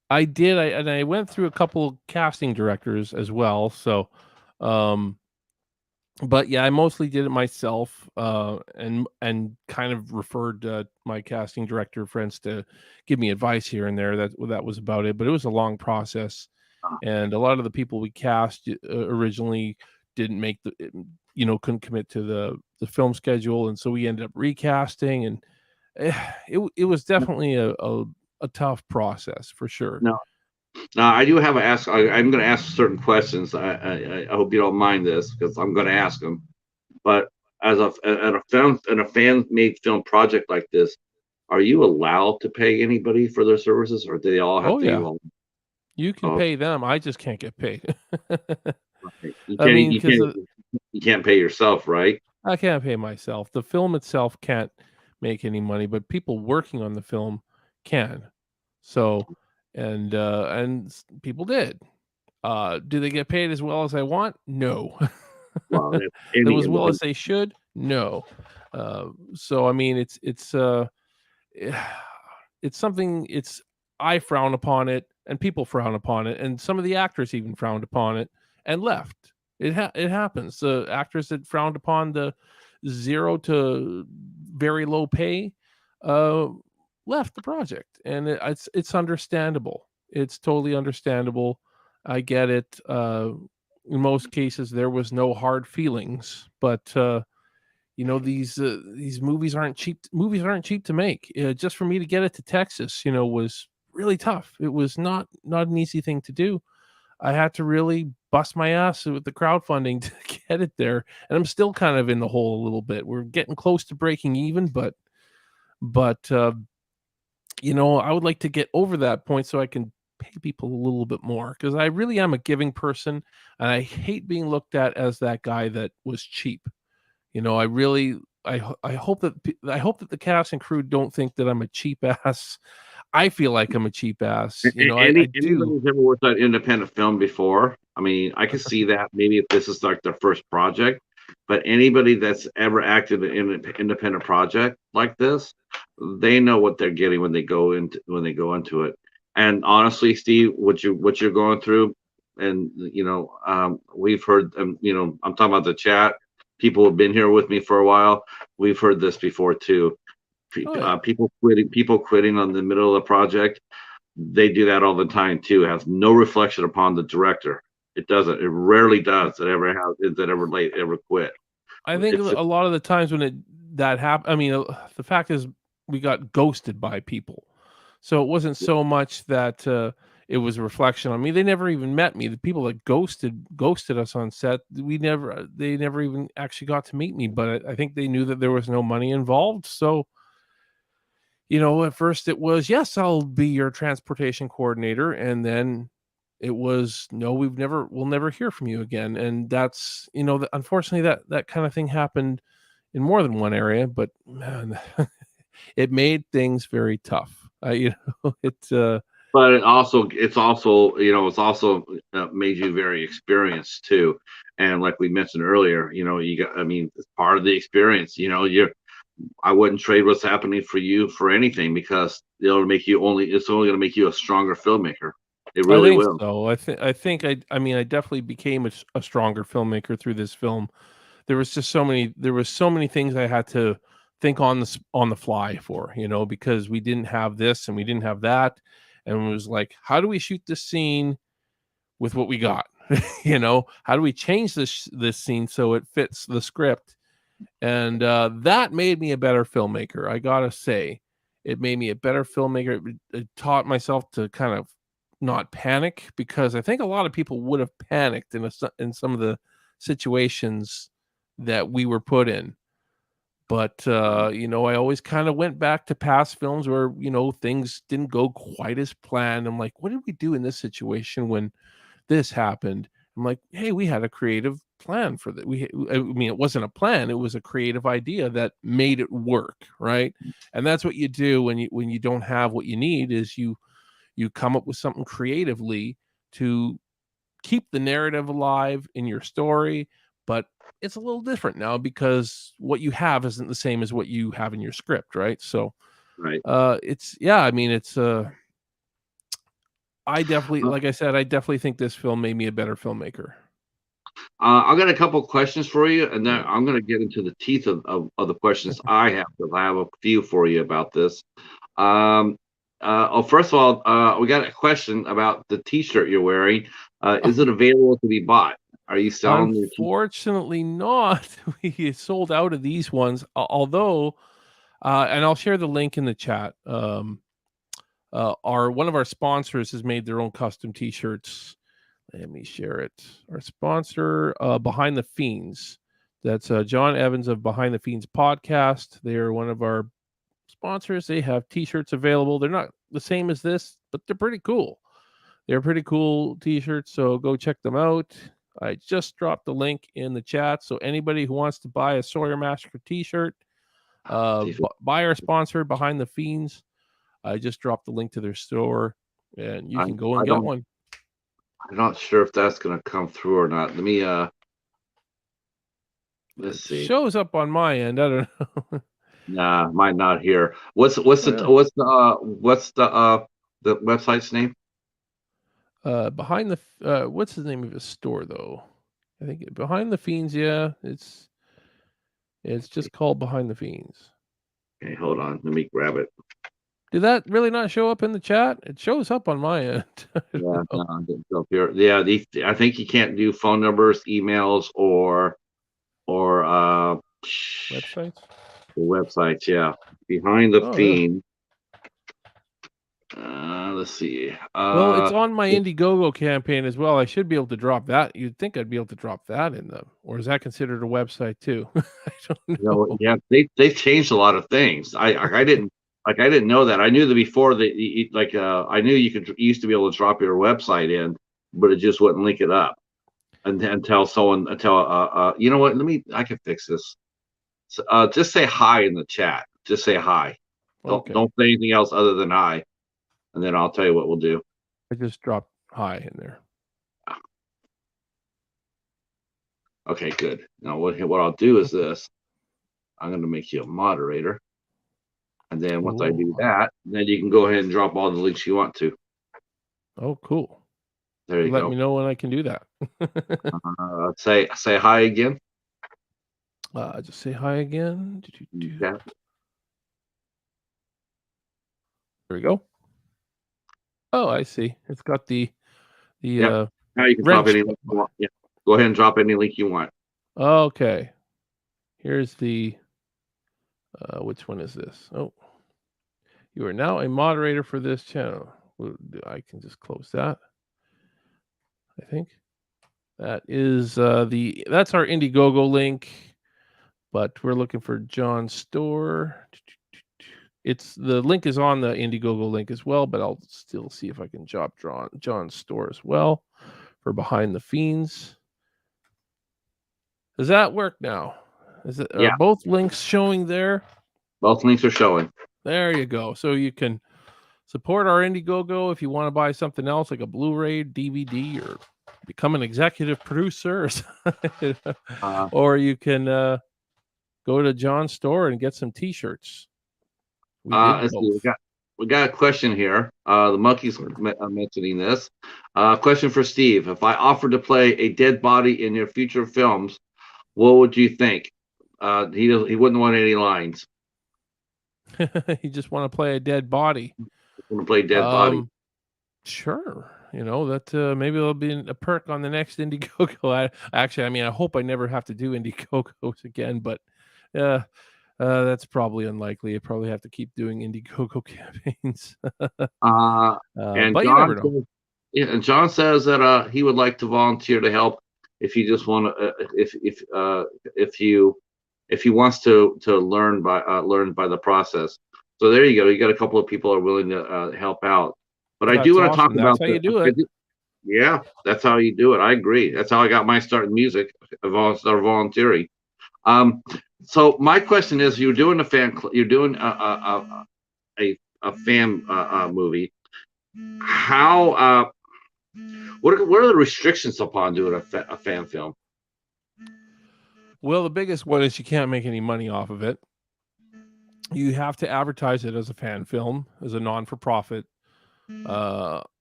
I did. I went through a couple casting directors as well. So, um, but yeah, I mostly did it myself, and kind of referred my casting director friends to give me advice here and there. That was about it. But it was a long process, and a lot of the people we cast originally didn't make couldn't commit to the film schedule, and so we ended up recasting, and it was definitely a tough process for sure. No. Now, I do have a ask. I'm going to ask certain questions. I hope you don't mind this, because I'm going to ask them. But as a fan made film project like this, are you allowed to pay anybody for their services, or do they all have Oh to be yeah, well? you can Oh, pay them. I just can't get paid. okay. I mean, because You can't pay yourself, right? I can't pay myself. The film itself can't make any money, but people working on the film can. So, people did. Do they get paid as well as I want? No. Well, if As well as they should? No. So I mean, it's something. I frown upon it, and people frown upon it, and some of the actors even frowned upon it and left. It happens. The actors that frowned upon the 0 to very low pay, uh, left the project, and it's understandable. It's totally understandable. I get it. In most cases, there was no hard feelings, but these movies aren't cheap to make. Just for me to get it to Texas, was really tough. It was not an easy thing to do. I had to really bust my ass with the crowdfunding to get it there, and I'm still kind of in the hole a little bit. We're getting close to breaking even, but I would like to get over that point so I can pay people a little bit more, because I really am a giving person, and I hate being looked at as that guy that was cheap. I really I hope that the cast and crew don't think that I'm a cheap ass. I feel like I'm a cheap ass. I Anybody do. who's ever worked on independent film before, I mean, I could see that maybe if this is like their first project, but anybody that's ever acted in an independent project like this, they know what they're getting when they go into it. And honestly, Steve, what you're going through, and we've heard, I'm talking about the chat. People have been here with me for a while. We've heard this before too. Oh yeah. People quitting on the middle of the project, they do that all the time too. It has no reflection upon the director. It doesn't. It rarely does. That ever late ever quit. I think It's a lot of the times when that happened, I mean, the fact is we got ghosted by people. So it wasn't so much that it was a reflection on me. They never even met me. The people that ghosted us on set, they never even actually got to meet me. But I think they knew that there was no money involved. So, at first it was, yes, I'll be your transportation coordinator, and then it was, no, we'll never hear from you again. And that's, unfortunately that kind of thing happened in more than one area. But man, it made things very tough. But it's also made you very experienced too. And like we mentioned earlier, it's part of the experience. I wouldn't trade what's happening for you for anything, because it's only going to make you a stronger filmmaker. It I really think will. so. I definitely became a stronger filmmaker through this film. There was so many things I had to think on the fly for, because we didn't have this and we didn't have that. And it was like, how do we shoot this scene with what we got? How do we change this scene so it fits the script? And that made me a better filmmaker. I gotta say, it made me a better filmmaker. It taught myself to kind of not panic, because I think a lot of people would have panicked in some of the situations that we were put in. But I always kind of went back to past films where things didn't go quite as planned. I'm like, what did we do in this situation when this happened? I'm like, hey, we had a creative plan for that. It wasn't a plan; it was a creative idea that made it work, right? And that's what you do when you don't have what you need. Is you come up with something creatively to keep the narrative alive in your story, but it's a little different now because what you have isn't the same as what you have in your script, right? So, Right. I definitely, Uh, like I said, I definitely think this film made me a better filmmaker. I've got a couple of questions for you, and then Yeah. I'm going to get into the teeth of the questions I have, because I have a few for you about this. Um, First of all, we got a question about the T-shirt you're wearing. Is it available to be bought? Are you selling your T-shirt? Unfortunately, not. We sold out of these ones, although, and I'll share the link in the chat. One of our sponsors has made their own custom T-shirts. Let me share it. Our sponsor, Behind the Fiends. That's John Evans of Behind the Fiends podcast. They are one of our sponsors. They have T-shirts available. They're not the same as this, but they're pretty cool. They're pretty cool T-shirts, so go check them out. I just dropped the link in the chat, so anybody who wants to buy a Sawyer Massacre T-shirt, buy our sponsor Behind the Fiends. I just dropped the link to their store, and you I, can go and I get don't. one. I'm not sure if that's going to come through or not. Let me. Let's It see. shows up on my end. I don't know. Nah, might not here. What's the Yeah. the website's name? Behind the what's the name of his store though? I think Behind the Fiends. Yeah, it's just called Behind the Fiends. Okay, hold on. Let me grab it. Did that really not show up in the chat? It shows up on my end. I Yeah, don't know. no, I didn't go up here. Yeah, I think you can't do phone numbers, emails, or Websites. the websites. Yeah, Behind the Oh, really? Fiend. Let's see. Well, it's on my Indiegogo campaign as well. I should be able to drop that. You'd think I'd be able to drop that in them, or is that considered a website too? I don't know. Yeah, they've changed a lot of things. I didn't know that. I knew that before I knew you used to be able to drop your website in, but it just wouldn't link it up until you know what? I can fix this. So, just say hi in the chat. Just say hi. Okay, Don't say anything else other than hi, and then I'll tell you what we'll do. I just dropped hi in there. Okay, good. Now what I'll do is this. I'm going to make you a moderator. And then once I do Cool. that, then you can go ahead and drop all the links you want to. Oh, cool. There you Let go. me know when I can do that. Say hi again. Just say hi again. Yeah. There we go. Oh, I see. It's got the Yep. Now you can drop wrench. any link you want. Yeah. Go ahead and drop any link you want. Okay. Here's the which one is this? Oh, you are now a moderator for this channel. I can just close that. I think that is that's our Indiegogo link, but we're looking for John's store. It's the link is on the Indiegogo link as well, but I'll still see if I can drop John's store as well for Behind the Fiends. Does that work now? Are both links showing there? Both links are showing. There you go. So you can support our Indiegogo if you want to buy something else like a Blu-ray, DVD, or become an executive producer, or you can go to John's store and get some T-shirts. We did both. We got a question here. The monkeys are mentioning this. Question for Steve: if I offered to play a dead body in your future films, what would you think? He wouldn't want any lines. You just want to play a dead body. Want to play dead body? Sure. That maybe there'll be a perk on the next Indiegogo. I hope I never have to do Indiegogos again, but that's probably unlikely. I probably have to keep doing Indiegogo campaigns. And but John, you never know. And John says that he would like to volunteer to help if you just want to, if he wants to learn by the process. So there you go. You got a couple of people are willing to help out. But I do want to talk about that's how you do it. Yeah, that's how you do it. I agree. That's how I got my start in music. I started volunteering. So my question is, you're doing a fan movie. How? What are the restrictions upon doing a fan film? Well, the biggest one is you can't make any money off of it. You have to advertise it as a fan film, as a non-for-profit.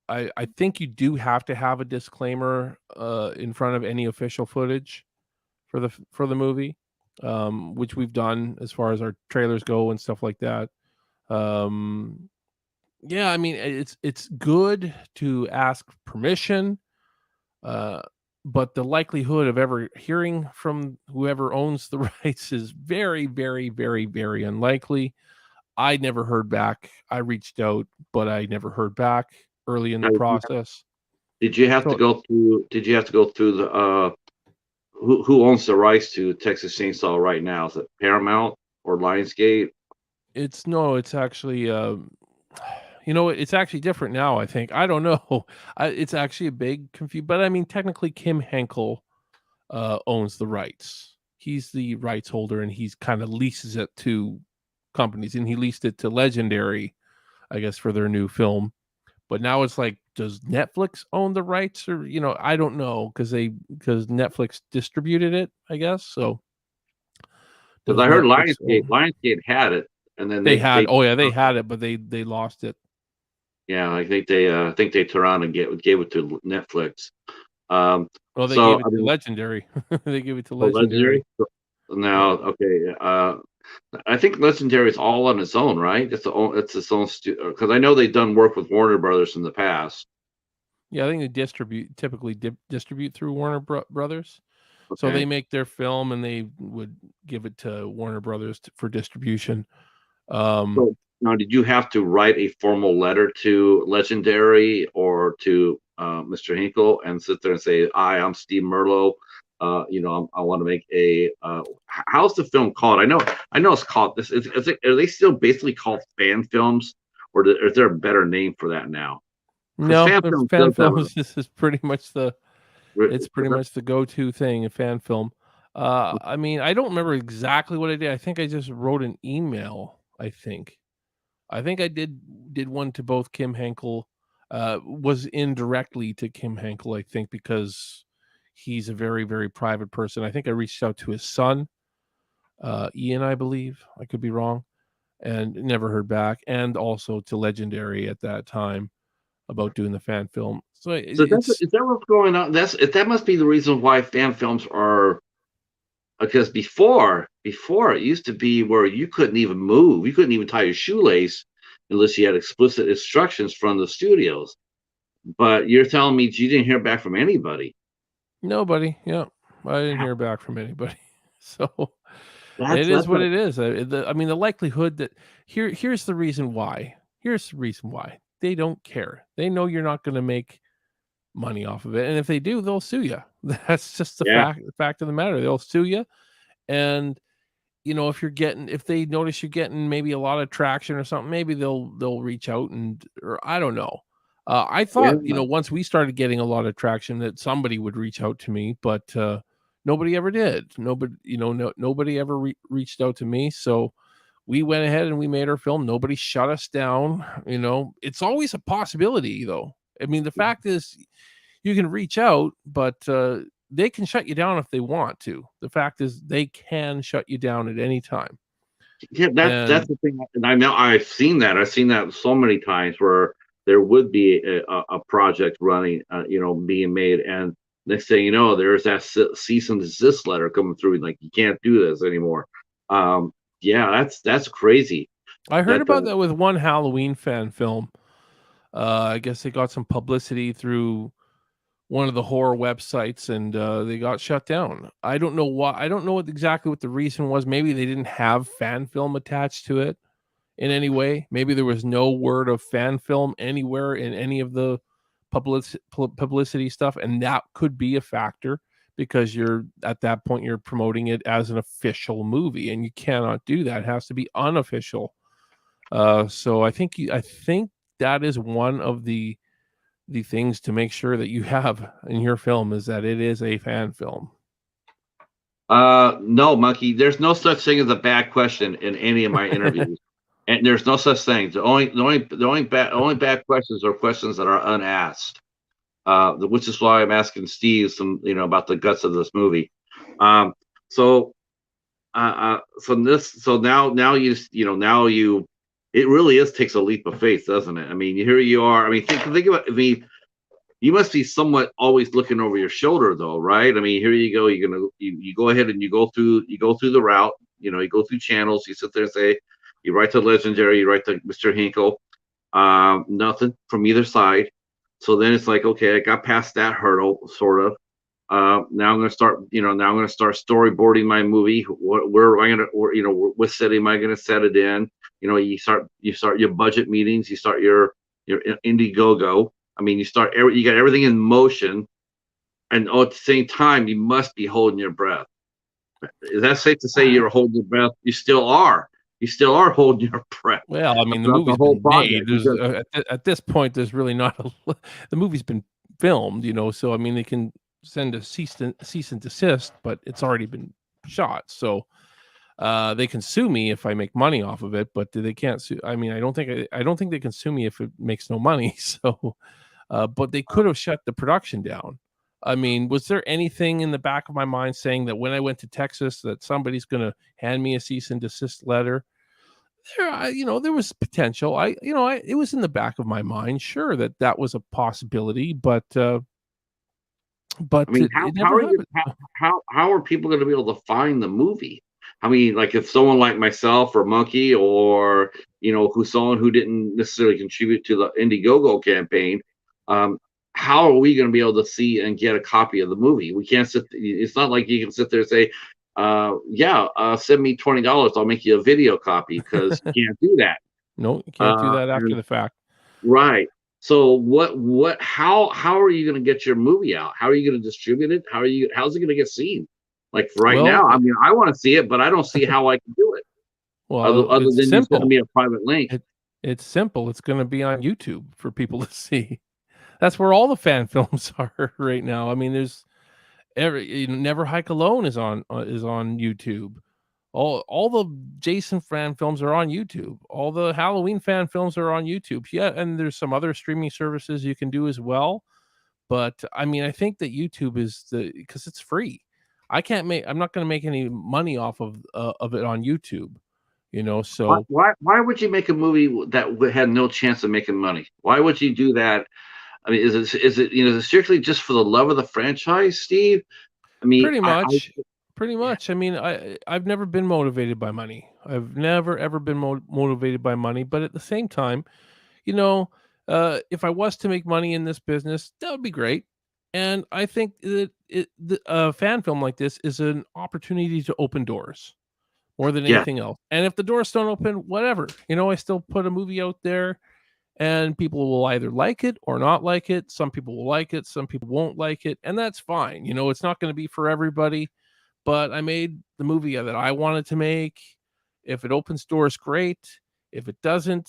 I think you do have to have a disclaimer in front of any official footage for the movie, which we've done as far as our trailers go and stuff like that. Yeah, I mean, it's good to ask permission, but the likelihood of ever hearing from whoever owns the rights is very, very, very, very unlikely. I never heard back. I reached out, but I never heard back early in the process. Did you have to go through the who owns the rights to Texas Chainsaw right now? Is it Paramount or Lionsgate? It's actually it's actually different now, I think. I don't know. It's actually a big confusion, but I mean, technically Kim Henkel owns the rights. He's the rights holder, and he's kind of leases it to companies, and he leased it to Legendary, I guess, for their new film. But now it's like, does Netflix own the rights, or I don't know, because Netflix distributed it, I guess. So because I heard Lionsgate had it, and then they had it, but they lost it. Yeah, I think they turned around and gave it to Netflix. Well, they gave it to Legendary. They gave it to Legendary. Now, okay. I think Legendary is all on its own, right? It's its own studio, because I know they've done work with Warner Brothers in the past. Yeah, I think they typically distribute through Warner Brothers. Okay. So they make their film and they would give it to Warner Brothers for distribution. So now, did you have to write a formal letter to Legendary or to Mr. Hinkle and sit there and say, "Hi, I'm Steve Merlo. I want to make a." How's the film called? I know it's called this. Are they still basically called fan films, or is there a better name for that now? No, fan films. This is pretty much the go-to thing. A fan film. I mean, I don't remember exactly what I did. I think I just wrote an email. I think I did one to both Kim Henkel. Was indirectly to Kim Henkel, I think, because he's a very, very private person. I think I reached out to his son, Ian, I believe. I could be wrong, and never heard back. And also to Legendary at that time about doing the fan film. So is that what's going on? That must be the reason why fan films are. Because before it used to be where you couldn't even move, you couldn't even tie your shoelace unless you had explicit instructions from the studios. But you're telling me you didn't hear back from anybody? Nobody. Yeah, I didn't hear back from anybody. So it is what it is. I mean, the likelihood that here's the reason why. Here's the reason why they don't care. They know you're not going to make money off of it, and if they do, they'll sue you. That's just Yeah. the fact of the matter. They'll sue you, and if they notice you're getting maybe a lot of traction or something, maybe they'll reach out, or I don't know. I Yeah. thought, once we started getting a lot of traction, that somebody would reach out to me, but nobody ever did. Nobody ever reached out to me. So we went ahead and we made our film. Nobody shut us down. It's always a possibility, though. I mean, the fact is, you can reach out, but they can shut you down if they want to. The fact is, they can shut you down at any time. Yeah, that's the thing, and I know I've seen that. I've seen that so many times where there would be a project running, being made, and next thing you know, there's that cease and desist letter coming through, like you can't do this anymore. Yeah, that's crazy. I heard That about that with one Halloween fan film. I guess they got some publicity through one of the horror websites, and they got shut down. I don't know why. I don't know exactly what the reason was. Maybe they didn't have fan film attached to it in any way. Maybe there was no word of fan film anywhere in any of the publicity stuff, and that could be a factor, because you're at that point you're promoting it as an official movie, and you cannot do that. It has to be unofficial. So I think that is one of the things to make sure that you have in your film, is that it is a fan film. No, Monkey. There's no such thing as a bad question in any of my interviews, and there's no such thing. The only bad questions are questions that are unasked. Which is why I'm asking Steve some, about the guts of this movie. So now it really takes a leap of faith, doesn't it? I mean, here you are. I mean, think about. I mean, you must be somewhat always looking over your shoulder, though, right? I mean, here you go. You go ahead and you go through the route. You go through channels. You sit there and say, you write to Legendary, you write to Mr. Hinkle. Nothing from either side. So then it's like, okay, I got past that hurdle, sort of. Now I'm going to start. Now I'm going to start storyboarding my movie. Where am I going to? What setting am I going to set it in? You start your budget meetings. You start your Indiegogo. I mean, you got everything in motion, and at the same time, you must be holding your breath. Is that safe to say you're holding your breath? You still are. You still are holding your breath. Well, I mean, the movie's been made. At this point, there's really not the movie's been filmed, so I mean, they can send a cease and desist, but it's already been shot. So they can sue me if I make money off of it, but they can't sue. I mean, I don't think they can sue me if it makes no money. So, but they could have shut the production down. I mean, was there anything in the back of my mind saying that when I went to Texas that somebody's going to hand me a cease and desist letter? There was potential. It was in the back of my mind, sure, that was a possibility, but I mean, how are people going to be able to find the movie? I mean, like if someone like myself or Monkey, or someone who didn't necessarily contribute to the Indiegogo campaign, how are we going to be able to see and get a copy of the movie? We can't sit. It's not like you can sit there and say, send me $20, I'll make you a video copy, because you can't do that. No, you can't do that after the fact. Right. So how are you going to get your movie out? How are you going to distribute it? How's it going to get seen? Like now, I mean, I want to see it, but I don't see how I can do it. Well, other than simple. You send me a private link. It's simple. It's going to be on YouTube for people to see. That's where all the fan films are right now. I mean, there's Never Hike Alone is on YouTube. All the Jason fan films are on YouTube. All the Halloween fan films are on YouTube. Yeah, and there's some other streaming services you can do as well. But I mean, I think that YouTube is because it's free. I'm not going to make any money off of it on YouTube. So why would you make a movie that had no chance of making money? Why would you do that? I mean, is it strictly just for the love of the franchise, Steve? I mean, pretty much. I mean, I've never been motivated by money. I've never ever been motivated by money. But at the same time, if I was to make money in this business, that would be great. And I think that a fan film like this is an opportunity to open doors more than anything else. And if the doors don't open, whatever. I still put a movie out there, and people will either like it or not like it. Some people will like it, some people won't like it, and that's fine. It's not going to be for everybody, but I made the movie that I wanted to make. If it opens doors, great. If it doesn't,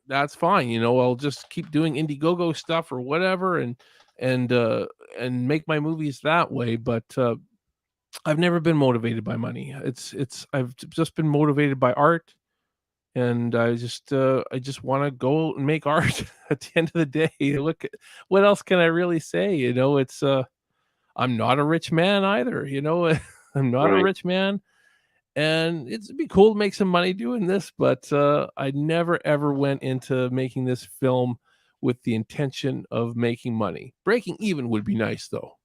that's fine. I'll just keep doing Indiegogo stuff or whatever, and make my movies that way. But I've never been motivated by money. I've just been motivated by art, and I just want to go and make art. At the end of the day, look, what else can I really say? It's I'm not a rich man either. I'm not a Right. rich man, and it'd be cool to make some money doing this, but I never ever went into making this film with the intention of making money. Breaking even would be nice, though.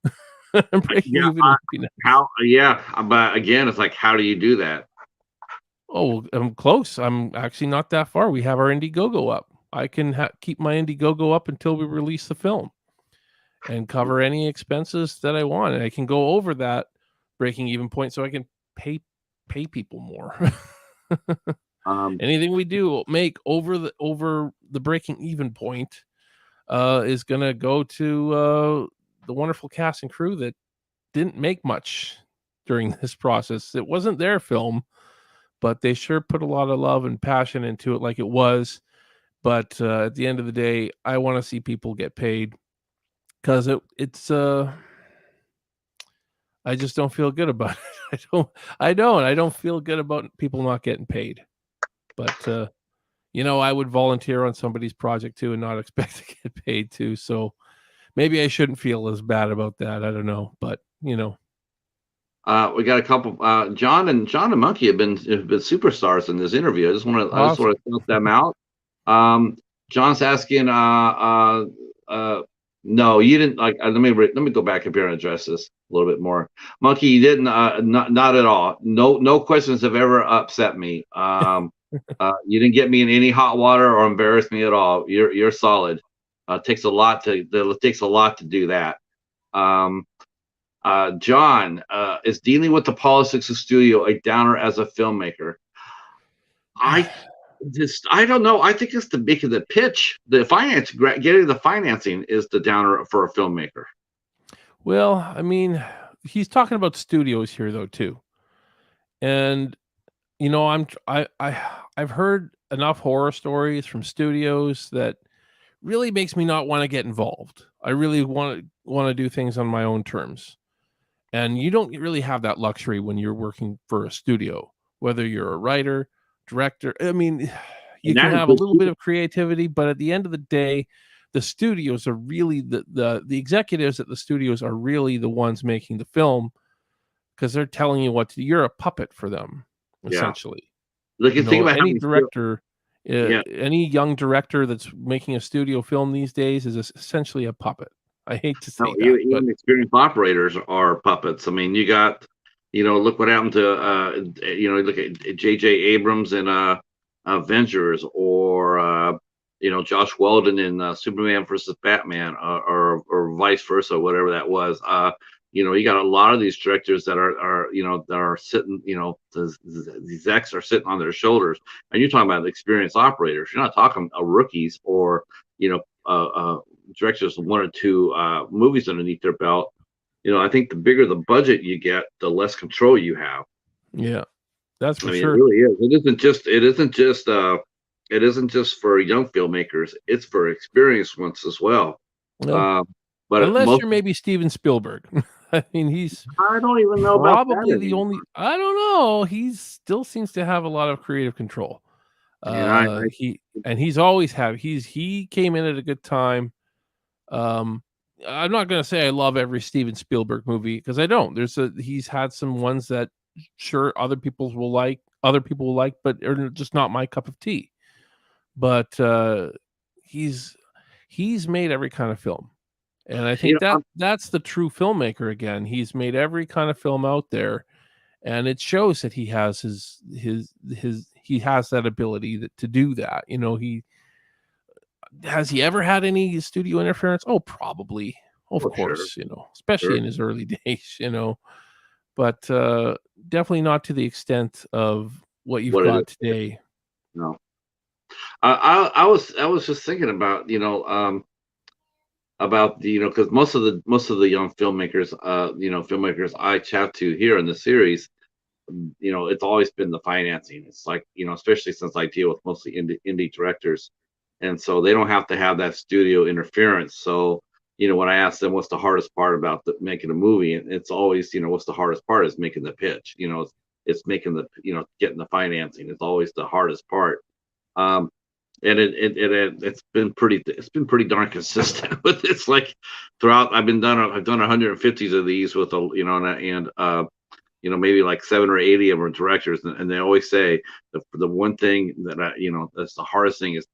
Breaking Yeah. even would be nice. Yeah. But again, it's like, how do you do that? Oh, I'm close. I'm actually not that far. We have our Indiegogo up. I can keep my Indiegogo up until we release the film and cover any expenses that I want. And I can go over that breaking even point so I can pay people more. Anything we do make over the breaking even point is going to go to the wonderful cast and crew that didn't make much during this process. It wasn't their film, but they sure put a lot of love and passion into it, like it was. But at the end of the day, I want to see people get paid, because it's I just don't feel good about it. I don't feel good about people not getting paid. But I would volunteer on somebody's project too and not expect to get paid too. So maybe I shouldn't feel as bad about that. I don't know, but We got a couple. John and Monkey have been superstars in this interview. I just want to awesome. shout them out. John's asking. No, you didn't. Like, let me go back up here and address this a little bit more. Monkey, you didn't. Not at all. No questions have ever upset me. You didn't get me in any hot water or embarrass me at all. You're solid. It takes a lot to do that. John, is dealing with the politics of studio a downer as a filmmaker? I don't know. I think it's the big of the pitch. The getting the financing is the downer for a filmmaker. Well, I mean, he's talking about studios here though too, and I've heard enough horror stories from studios that really makes me not want to get involved. I really want to do things on my own terms. And you don't really have that luxury when you're working for a studio, whether you're a writer, director. I mean, you can have a little bit of creativity, but at the end of the day, the studios are really the executives at the studios are really the ones making the film, because they're telling you what to do. You're a puppet for them, essentially. Look, you think about any director, any young director that's making a studio film these days is essentially a puppet. I hate to say that, even experienced operators are puppets. I mean, you got, look what happened to, look at J.J. Abrams in Avengers, or Josh Weldon in Superman versus Batman, or vice versa, whatever that was. You got a lot of these directors that are sitting, these execs are sitting on their shoulders, and you're talking about experienced operators. You're not talking rookies or directors with one or two movies underneath their belt. I think the bigger the budget you get, the less control you have. Yeah, that's for sure. It really is. It isn't just for young filmmakers. It's for experienced ones as well. No. But unless you're maybe Steven Spielberg. I mean, he's I don't even know probably about that the only. I don't know. He still seems to have a lot of creative control. He's always had. He came in at a good time. I'm not gonna say I love every Steven Spielberg movie, because I don't. He's had some ones that sure other people will like, but are just not my cup of tea. But he's made every kind of film. And I think that's the true filmmaker again. He's made every kind of film out there, and it shows that he has he has that ability to do that. Has he ever had any studio interference? Oh, probably. Of course, sure. Especially in his early days, but definitely not to the extent of what you've got today. No. I was just thinking about about the because most of the young filmmakers filmmakers I chat to here in the series, it's always been the financing. It's like, especially since I deal with mostly indie directors, and so they don't have to have that studio interference. So, when I ask them what's the hardest part about making a movie, and it's always, what's the hardest part is making the pitch. It's making the, getting the financing. It's always the hardest part. Um, and it's been pretty darn consistent with it's like throughout I've done 150s of these with maybe like 7 or 80 of them are directors, and they always say the one thing that's the hardest thing is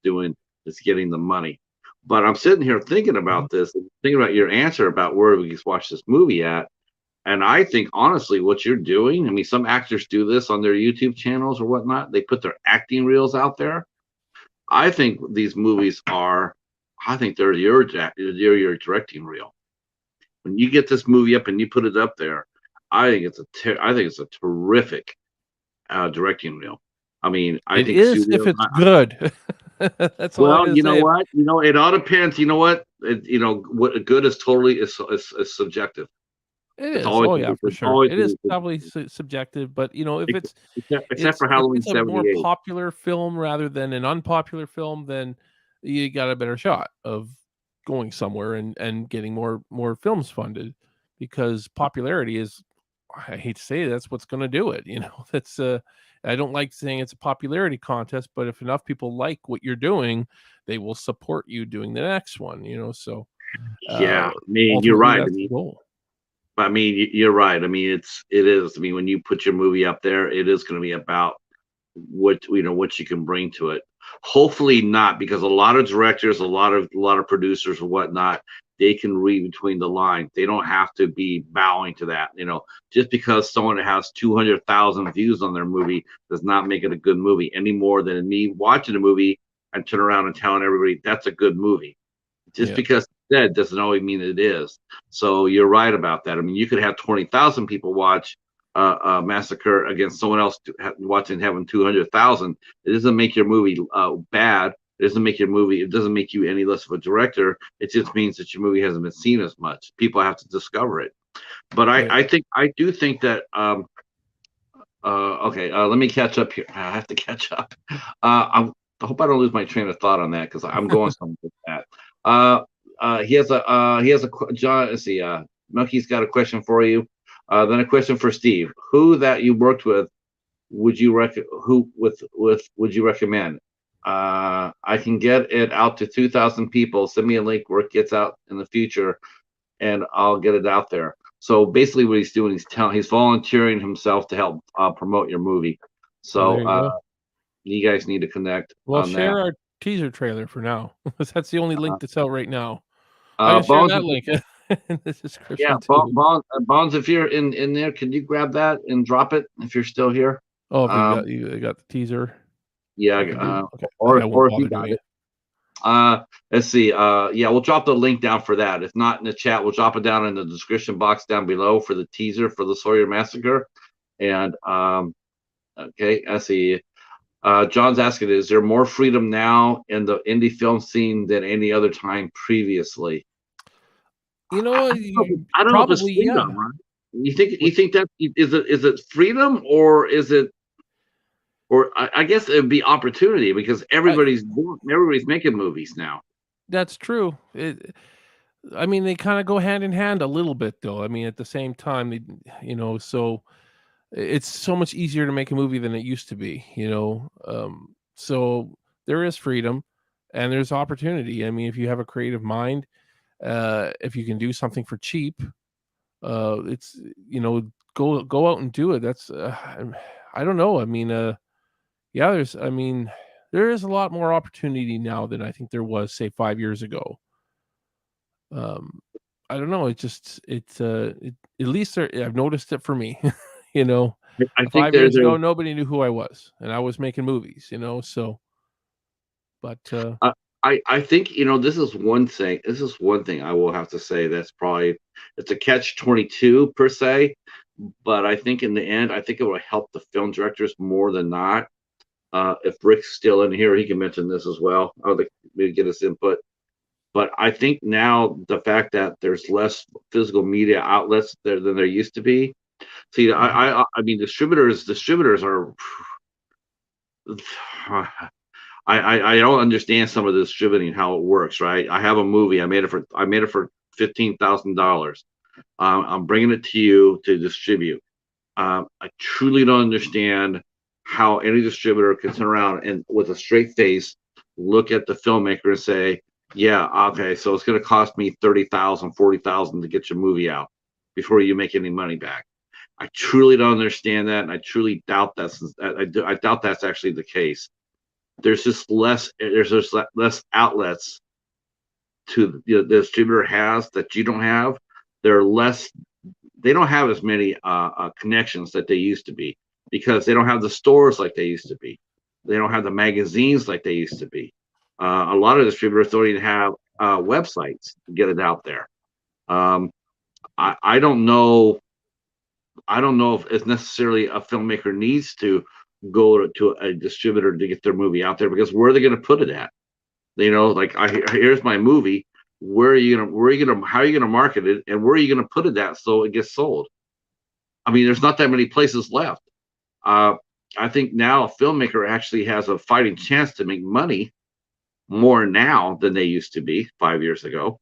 getting the money. But I'm sitting here thinking about this, thinking about your answer about where we just watch this movie at, and I think honestly, what you're doing, I mean, some actors do this on their YouTube channels or whatnot. They put their acting reels out there. I think these movies are, I think they're your directing reel. When you get this movie up and you put it up there, I think it's a terrific directing reel. I mean, I It think is if it's good. That's all I well, gotta you know say. what? It all depends. You know what? What good is totally is subjective. It It's is. always Oh yeah, for it's sure. always It is probably subjective, but if except for if Halloween it's a more '78. popular film rather than an unpopular film, then you got a better shot of going somewhere and getting more films funded, because popularity is, I hate to say it, that's what's going to do it. That's I don't like saying it's a popularity contest, but if enough people like what you're doing, they will support you doing the next one. So Yeah, uh, I mean, you're ultimately, right. that's the goal. I mean, you're right. I mean, it is. I mean, when you put your movie up there, it is going to be about what you can bring to it. Hopefully not, because a lot of directors, a lot of producers and whatnot, they can read between the lines. They don't have to be bowing to that. Just because someone has 200,000 views on their movie does not make it a good movie any more than me watching a movie and turn around and telling everybody that's a good movie. Just Yeah. because it's said doesn't always mean it is. So you're right about that. I mean, you could have 20,000 people watch Massacre against someone else watching having 200,000. It doesn't make your movie bad. It doesn't make your movie. It doesn't make you any less of a director. It just means that your movie hasn't been seen as much. People have to discover it. But Right. I do think that. Okay, let me catch up here. I have to catch up. I hope I don't lose my train of thought on that because I'm going somewhere with that. He has a John. Let's see. Monkey's got a question for you. Then a question for Steve. Who that you worked with would you would you recommend? I can get it out to 2,000 people. Send me a link where it gets out in the future, and I'll get it out there. So basically, what he's doing, he's volunteering himself to help promote your movie. Well, there So you go. you guys need to connect Well, on that. share our teaser trailer for now. That's the only link that's out right now. I Uh, can share Bones, that link in the yeah, description too. Bones, if you're in there, can you grab that and drop it if you're still here? Oh, if Um, you got the teaser, yeah, I can do it. Okay, I or won't if you bother got doing it. it. Let's see. Yeah, we'll drop the link down for that. If not in the chat, we'll drop it down in the description box down below for the teaser for the Sawyer Massacre. And okay, let's see. John's asking, is there more freedom now in the indie film scene than any other time previously? You know what? I don't know if it's Probably, freedom, yeah. right? You think that is it freedom or is it or I guess it would be opportunity because I, everybody's making movies now. that's true. I mean, they kind of go hand in hand a little bit, though. I mean, at the same time, so it's so much easier to make a movie than it used to be. So there is freedom, and there's opportunity. I mean, if you have a creative mind, if you can do something for cheap, it's go out and do it. That's I don't know. I mean, yeah, there is a lot more opportunity now than I think there was, say, 5 years ago. Um, I don't know. At least I've noticed it for me. you know, I think 5 years there's ago, nobody knew who I was, and I was making movies. So, but uh, I think this is one thing. This is one thing I will have to say that's probably it's a catch-22 per se, but I think in the end, I think it will help the film directors more than not. If Rick's still in here, he can mention this as well. I would like maybe get his input. But I think now the fact that there's less physical media outlets there than there used to be. See, I mean, distributors are. I don't understand some of the distributing how it works. Right? I have a movie. I made it for $15,000. I'm bringing it to you to distribute. I truly don't understand how any distributor can turn around and with a straight face look at the filmmaker and say, yeah, okay, so it's going to cost me $30,000, $40,000 to get your movie out before you make any money back. I truly don't understand that, and I truly doubt I doubt that's actually the case. There's just less outlets to the distributor has that you don't have. There are less. They don't have as many connections that they used to be because they don't have the stores like they used to be. They don't have the magazines like they used to be. A lot of distributors don't even have websites to get it out there. I don't know. I don't know if it's necessarily a filmmaker needs to go to a distributor to get their movie out there because where are they going to put it at? You know, like here's my movie. How are you gonna market it, and where are you gonna put it at so it gets sold? I mean, there's not that many places left. I think now a filmmaker actually has a fighting chance to make money more now than they used to be 5 years ago.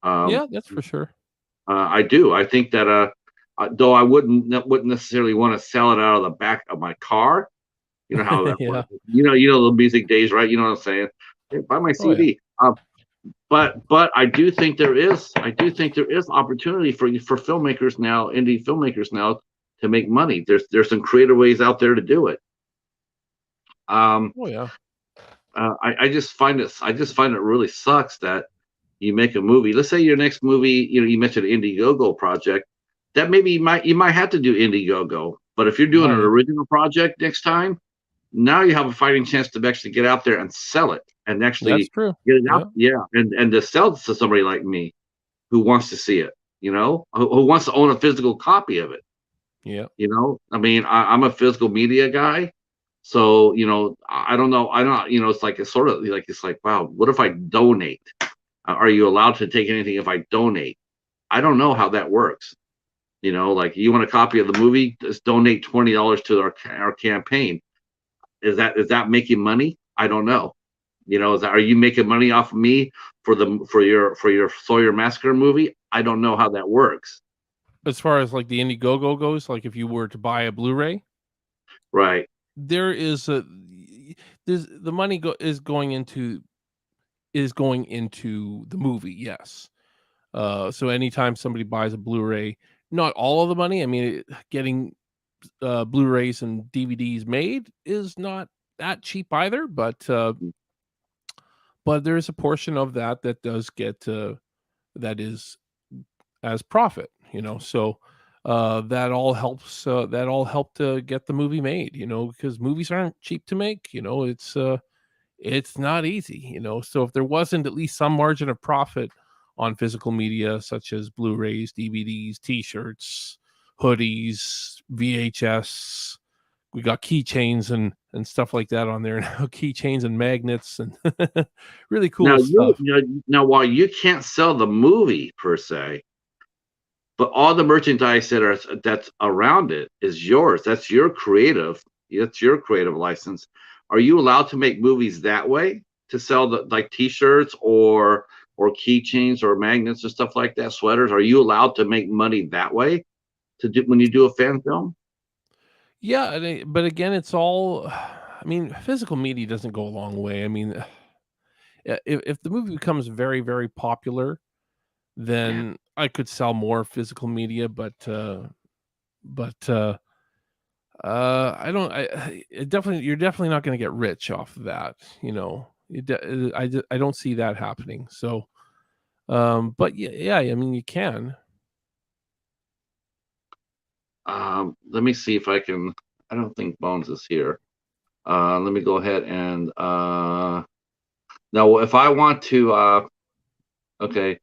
Yeah, that's for sure. I do. I think that though I wouldn't necessarily want to sell it out of the back of my car. You know how that Yeah. works. You know the music days, right? You know what I'm saying? Hey, buy my Oh yeah. CD. But I do think there is opportunity for filmmakers now, indie filmmakers now, to make money. There's some creative ways out there to do it. Oh yeah. I just find it really sucks that you make a movie. Let's say your next movie, you mentioned INDIEGOGO project. That maybe you might have to do INDIEGOGO. But if you're doing an Right. original project next time, now you have a fighting chance to actually get out there and sell it and That's actually true. get it Yeah. out. Yeah. And to sell to somebody like me who wants to see it, who wants to own a physical copy of it. Yeah. I mean, I'm a physical media guy. So, I don't know. I don't, it's like, wow, what if I donate? Are you allowed to take anything if I donate? I don't know how that works. Like you want a copy of the movie, just donate $20 to our campaign. Is that making money? I don't know. Are you making money off of me for your Sawyer Massacre movie? I don't know how that works. As far as like the Indiegogo goes, like if you were to buy a Blu-ray, Right. there's the money is going into the movie. Yes. So anytime somebody buys a Blu-ray, not all of the money. I mean, getting Blu-rays and DVDs made is not that cheap either, but there is a portion of that does get that is as profit, so that all helps that all helped to get the movie made, because movies aren't cheap to make. It's not easy, so if there wasn't at least some margin of profit on physical media such as Blu-rays, DVDs, t-shirts, hoodies, VHS, we got keychains and stuff like that on there now, keychains and magnets and really Now cool stuff. now while you can't sell the movie per se, but all the merchandise that's around it is yours. That's your creative. That's your creative license. Are you allowed to make movies that way to sell the like T-shirts or keychains or magnets and stuff like that, sweaters? Are you allowed to make money that way to do when you do a fan film? Yeah, but again, it's all. I mean, physical media doesn't go a long way. I mean, if the movie becomes very, very popular, Yeah. then I could sell more physical media. But I don't. You're definitely not going to get rich off of that. I don't see that happening. So, but yeah. I mean, you can. Let me see if I can. I don't think Bones is here. Let me go ahead and now if I want to okay,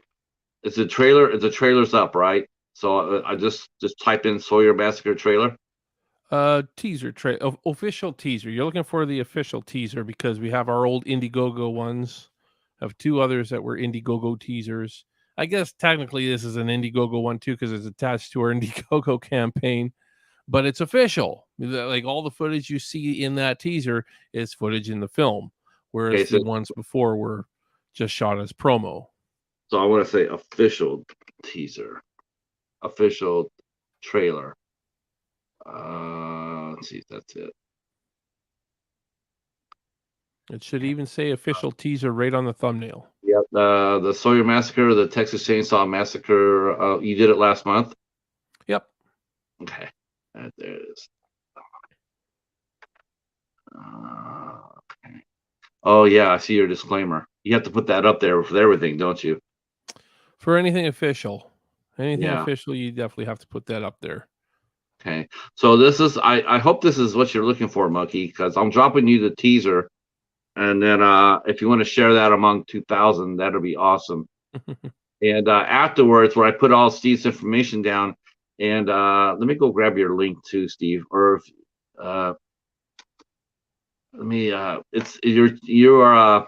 the trailer's up, right? So I just type in Sawyer Massacre trailer. Teaser official teaser. You're looking for the official teaser because we have our old Indiegogo ones. Have two others that were Indiegogo teasers. I guess technically this is an Indiegogo one too because it's attached to our Indiegogo campaign, but it's official. Like all the footage you see in that teaser is footage in the film, whereas Okay, the ones before were just shot as promo. so I want to say official teaser, official trailer. Let's see if that's it. It should even say official teaser right on the thumbnail. Yep. The Sawyer Massacre, the Texas Chainsaw Massacre. You did it last month. Yep. Okay. There it is. Okay. Oh yeah, I see your disclaimer. You have to put that up there for everything, don't you? For anything official, Yeah. you definitely have to put that up there. Okay. So this is. I hope this is what you're looking for, Monkey, because I'm dropping you the teaser, and then if you want to share that among 2,000, that'll be awesome. And afterwards, where I put all Steve's information down, and let me go grab your link too, Steve. Or let me. It's you are.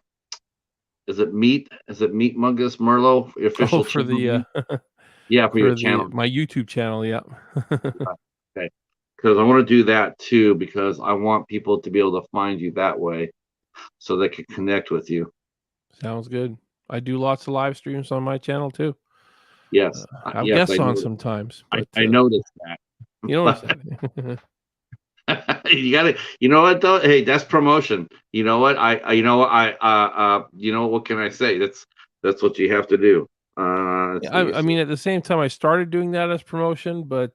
Is it Meat Mungus Merlo? Your official For channel? the Yeah, for your for channel. my YouTube channel. Yep. Okay. Because I want to do that too, because I want people to be able to find you that way, so they can connect with you. Sounds good. I do lots of live streams on my channel too. Yes, Have yes, guests on sometimes, but I noticed that. you notice that. You got to, you know what though? Hey, that's promotion. You know what? You know what? You know what can I say? That's what you have to do. Let's Yeah, see, I mean, at the same time, I started doing that as promotion, but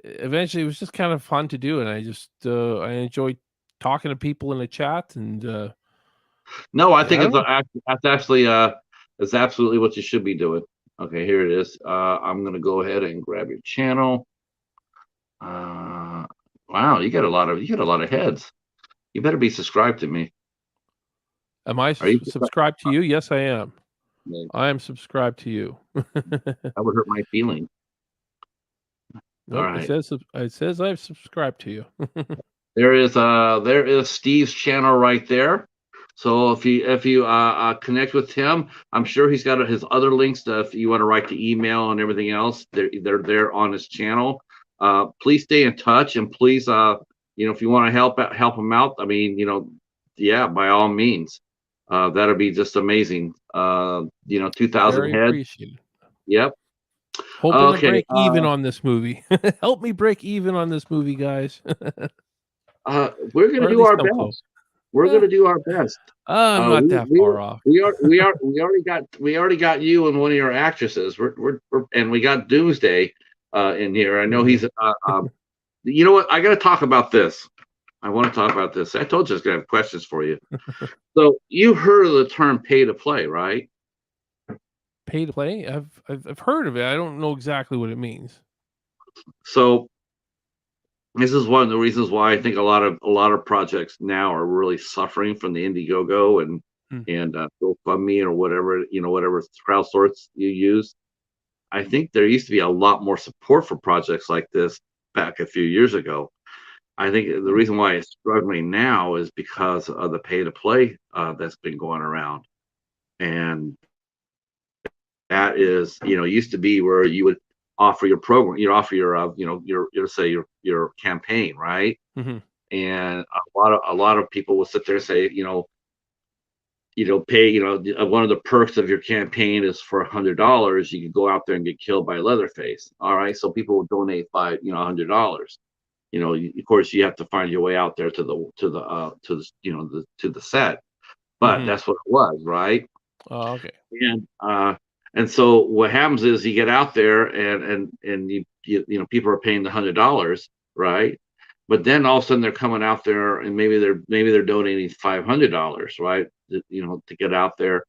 eventually it was just kind of fun to do, and I just I enjoy talking to people in the chat, and no, I I think don't know. that's actually it's absolutely what you should be doing. Okay, here it is. I'm gonna go ahead and grab your channel. Wow, you got a lot of heads. You better be subscribed to me. Am I Are you subscribed to you? Yes, I am. subscribed? I am subscribed to you. That would hurt my feelings. All Nope, right. it says I've subscribed to you. There is Steve's channel right there. So if you connect with him, I'm sure he's got his other links to, if you want to write the email and everything else, they're there on his channel. Please stay in touch, and please if you want to help him out, I mean, yeah, by all means. That'll be just amazing. 2,000 Very heads. appreciated. Yep. Hoping to Okay. break even on this movie. Help me break even on this movie, guys. We're gonna Or at do least our come best. close. We're Eh, gonna do our best. I'm not that far off. We already got you and one of your actresses. And we got Doomsday in here. I know he's you know what? I gotta talk about this. I want to talk about this. I told you I was gonna have questions for you. So you heard of the term pay to play, right? Pay to play? I've heard of it. I don't know exactly what it means. So this is one of the reasons why I think a lot of projects now are really suffering from the Indiegogo and Hmm. GoFundMe or whatever crowdsource you use. I think there used to be a lot more support for projects like this back a few years ago. I think the reason why it's struggling now is because of the pay to play that's been going around, and that is, used to be where you would offer your program, you offer your, say your campaign, right? Mm-hmm. And a lot of people will sit there and say, pay, one of the perks of your campaign is for $100, you can go out there and get killed by Leatherface. All right, so people will donate $100. Of course, you have to find your way out there to the set, but Mm-hmm. that's what it was, right? Oh, okay. And so what happens is you get out there and people are paying the $100, right? But then all of a sudden they're coming out there and maybe they're donating $500, right? To get out there.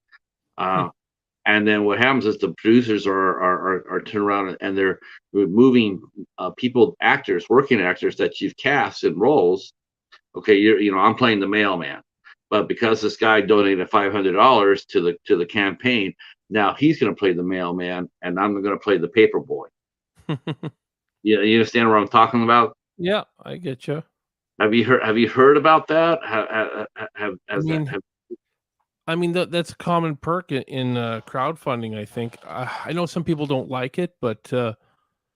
And then what happens is the producers are turned around and they're removing working actors that you've cast in roles. Okay, I'm playing the mailman, but because this guy donated $500 to the campaign, now he's going to play the mailman, and I'm going to play the paper boy. You understand what I'm talking about? Yeah, I get you. Have you heard about that? I mean that's a common perk in crowdfunding. I think I know some people don't like it, but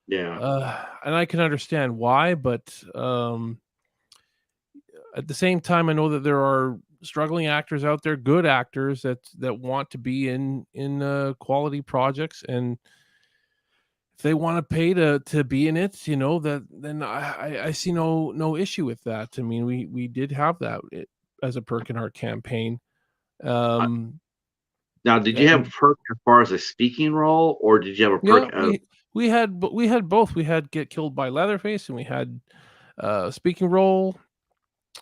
Yeah. and I can understand why. But at the same time, I know that there are struggling actors out there, good actors that want to be in quality projects, and if they want to pay to be in it, that then I see no issue with that. I mean, we did have that as a perk in our campaign. Uh, Um, Now, did you have a and perk as far as a speaking role, or did you have a yeah, perk? we had both. We had Get Killed by Leatherface, and we had speaking role.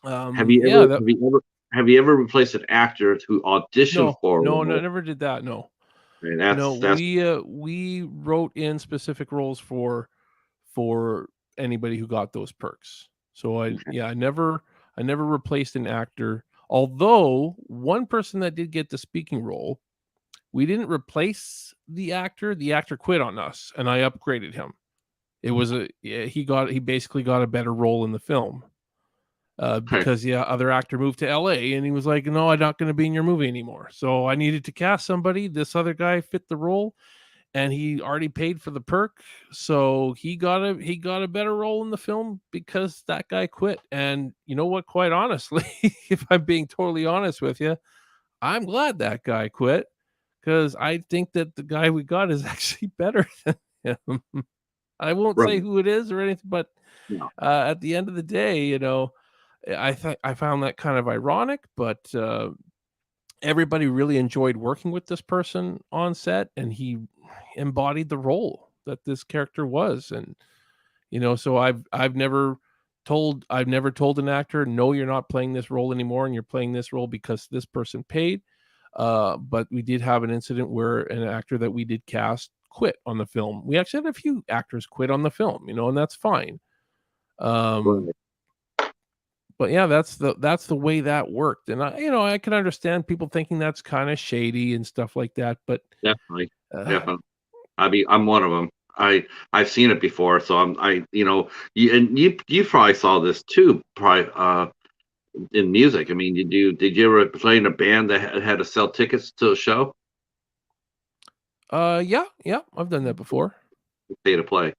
Have you Yeah, ever have you ever replaced an actor who auditioned no, for a no, no, role? never did that. No, And no, that's we wrote in specific roles for anybody who got those perks. So okay. I never replaced an actor. Although one person that did get the speaking role, we didn't replace the actor. The actor quit on us, and I upgraded him. It was he basically got a better role in the film. Right. Because other actor moved to LA and he was like, no, I'm not going to be in your movie anymore. So I needed to cast somebody. This other guy fit the role and he already paid for the perk. So he got a better role in the film because that guy quit. And you know what? Quite honestly, if I'm being totally honest with you, I'm glad that guy quit because I think that the guy we got is actually better than him. I won't Right. say who it is or anything, but No. at the end of the day, I found that kind of ironic, but everybody really enjoyed working with this person on set, and he embodied the role that this character was. And so I've never told an actor, no, you're not playing this role anymore, and you're playing this role because this person paid. But we did have an incident where an actor that we did cast quit on the film. We actually had a few actors quit on the film, and that's fine. Um, Right. but yeah, that's the way that worked. And I can understand people thinking that's kind of shady and stuff like that. But Definitely. uh, Definitely. I'm one of them. I've seen it before, so you probably saw this too, probably in music. I mean, did you ever play in a band that had to sell tickets to a show? yeah, yeah, I've done that before. Pay to play.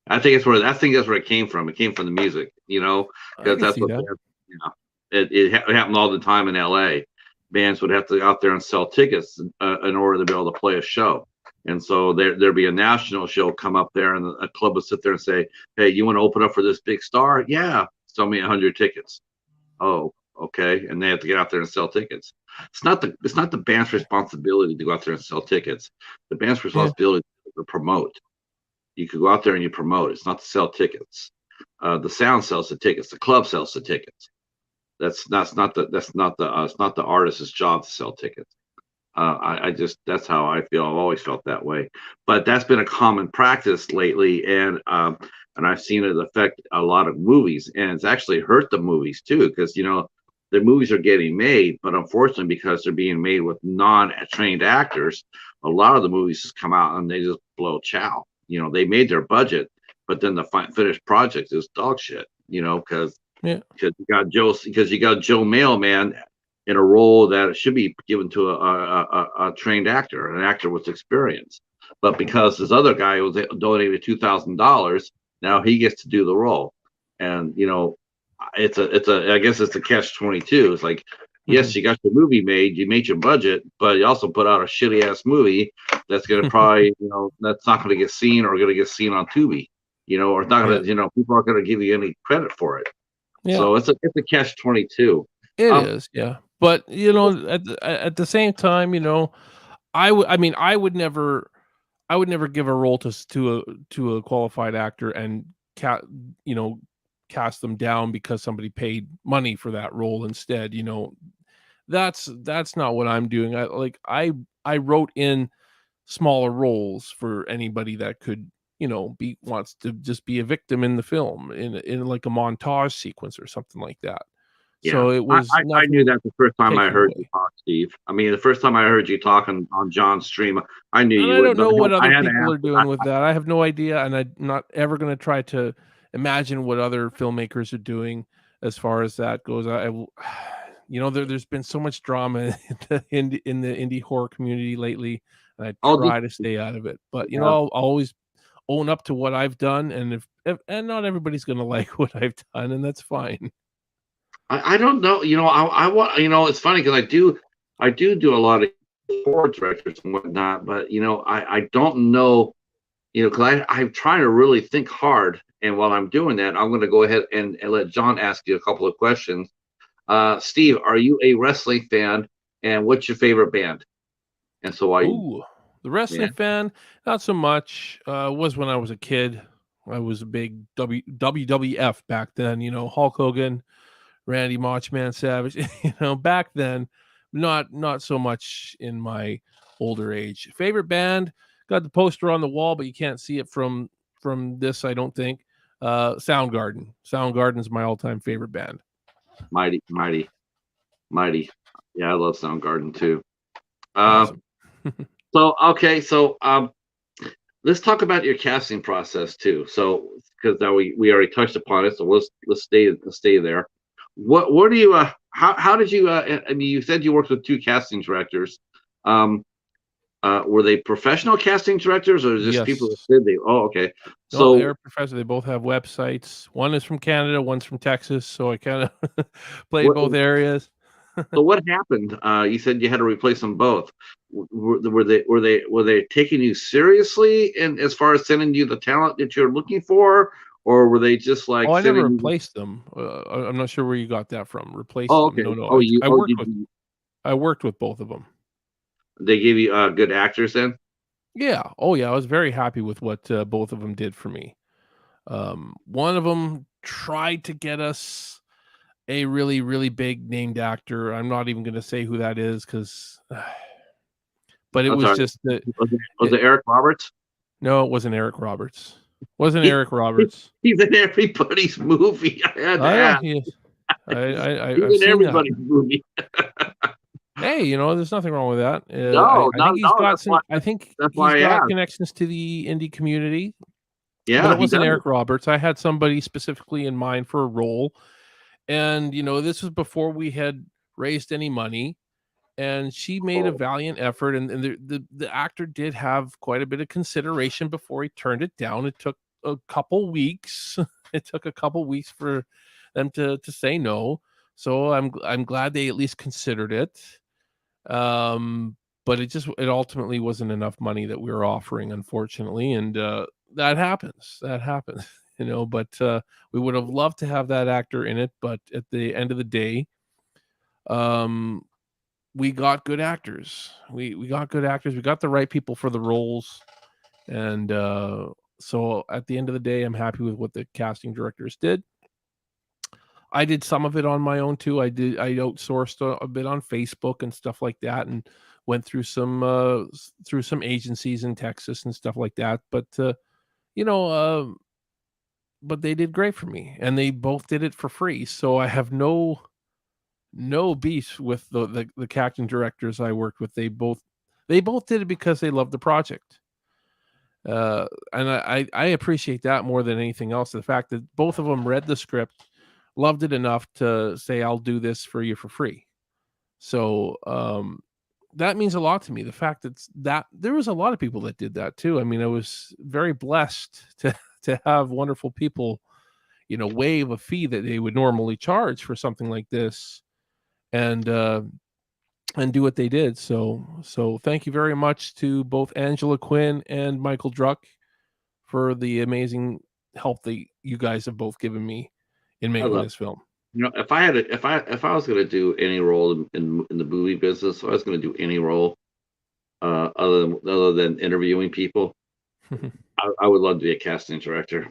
I think that's where it came from. It came from the music, I because can that's see what that. it happened all the time in LA. Bands would have to go out there and sell tickets in order to be able to play a show. And so there'd be a national show come up there, and a club would sit there and say, "Hey, you want to open up for this big star? Yeah, sell me 100 tickets." Oh, okay. And they have to get out there and sell tickets. It's not the band's responsibility to go out there and sell tickets. The band's Yeah, responsibility is to promote. You could go out there and you promote. It's not to sell tickets. The sound sells the tickets. The club sells the tickets. It's not the artist's job to sell tickets. I just that's how I feel. I've always felt that way. But that's been a common practice lately, and I've seen it affect a lot of movies, and it's actually hurt the movies too, because the movies are getting made, but unfortunately, because they're being made with non-trained actors, a lot of the movies just come out and they just blow chow. They made their budget, but then the finished project is dog shit. Because yeah, because you got Joe Mailman in a role that should be given to a trained actor, an actor with experience. But because this other guy was donated $2,000, now he gets to do the role, and I guess it's a catch-22. It's like, mhm. yes, you got your movie made, you made your budget, but you also put out a shitty ass movie that's going to probably that's not going to get seen or going to get seen on Tubi, or it's not Yeah, going to people aren't going to give you any credit for it. yeah, So it's a catch-22. it Um, is. Yeah, but at the same time, I mean, I would never give a role to a qualified actor and you know cast them down because somebody paid money for that role instead. That's not what I'm doing. I wrote in smaller roles for anybody that could be wants to just be a victim in the film in like a montage sequence or something like that. Yeah, So it I, was I, I knew nothing that the first time I taken heard you away. talk, Steve. I mean, the first time I heard you talk on John's stream, I knew And you I would, don't but know what I other had to people ask. are doing with that. I have no idea, and I'm not ever going to try to imagine what other filmmakers are doing as far as that goes. There's been so much drama in the indie horror community lately, and I Oh, try to stay out of it. But yeah. I'll always own up to what I've done, and if and not everybody's gonna like what I've done, and that's fine. I don't know. I want. It's funny because I do a lot of horror directors and whatnot, but I don't know. Because I'm trying to really think hard, and while I'm doing that, I'm going to go ahead and let John ask you a couple of questions. Steve, are you a wrestling fan, and what's your favorite band? And so why? Ooh, the Yeah. wrestling fan, not so much. Was when I was a kid. I was a big WWF back then. Hulk Hogan, Randy Macho Savage. Back then, not so much in my older age. Favorite band, got the poster on the wall, but you can't see it from this, I don't think. Soundgarden. Soundgarden's my all-time favorite band. Mighty, mighty, mighty. Yeah, I love Soundgarden too. Awesome. So let's talk about your casting process too. So because now we already touched upon it, so let's stay there. What do you how did you I mean, you said you worked with two casting directors. Um were they professional casting directors or just people that Yes. did they? Oh, okay. No, So they're professor. They both have websites. One is from Canada, one's from Texas, so I kind of played what both areas. so what happened? You said you had to replace them both. Were they taking you seriously and as far as sending you the talent that you're looking for, or were they just Oh, like I never sending you? replaced them. I'm not sure where you got that from. Replaced Oh, them? okay. No. Oh, you. I Oh, worked did with you? I worked with both of them. They gave you good actors then? Yeah. Oh, yeah. I was very happy with what both of them did for me. One of them tried to get us a really, really big named actor. I'm not even going to say who that is because, but it I'm was sorry. just that. Was it Eric Roberts? No, it wasn't Eric Roberts. Wasn't He, Eric Roberts. he's in everybody's movie. I had to Oh yeah, ask. he is. He's I've in seen that. everybody's movie. Hey, there's nothing wrong with that. No, I not think at he's all. got That's why. some. I think That's he's why I got asked. connections to the indie community, but Yeah, it he wasn't does. Eric Roberts. I had somebody specifically in mind for a role, and this was before we had raised any money. And she made a Oh, valiant effort, and the actor did have quite a bit of consideration before he turned it down. It took a couple weeks. It took a couple weeks for them to say no. So I'm glad they at least considered it. But it ultimately wasn't enough money that we were offering, unfortunately, and that happens. That happens, But we would have loved to have that actor in it, but at the end of the day, um, we got good actors. We got good actors. We got the right people for the roles, and so at the end of the day, I'm happy with what the casting directors did. I did some of it on my own too. I outsourced a bit on Facebook and stuff like that, and went through some agencies in Texas and stuff like that. But you know, uh, but they did great for me, and they both did it for free. So I have no beef with the casting directors I worked with. They both did it because they loved the project. And I appreciate that more than anything else. The fact that both of them read the script, loved it enough to say, "I'll do this for you for free." So that means a lot to me. The fact that there was a lot of people that did that too. I mean, I was very blessed to have wonderful people, waive a fee that they would normally charge for something like this, and do what they did. So thank you very much to both Angela Quinn and Michael Druck for the amazing help that you guys have both given me in I making love. this film. If I had if I was going to do any role in the movie business, I was going to do any role other than interviewing people. I would love to be a casting director.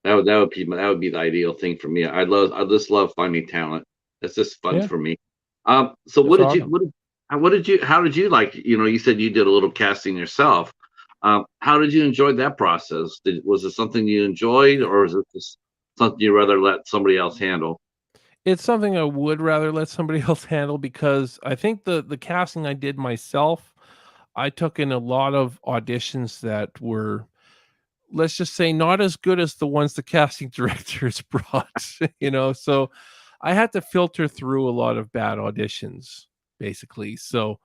That would be the ideal thing for me. I just love finding talent. It's just fun Yeah, for me. So that's awesome. how did you like? You said you did a little casting yourself. How did you enjoy that process? Was it something you enjoyed, or is it just something you'd rather let somebody else handle? It's something I would rather let somebody else handle because I think the casting I did myself, I took in a lot of auditions that were let's just say not as good as the ones the casting directors brought, so I had to filter through a lot of bad auditions, basically. So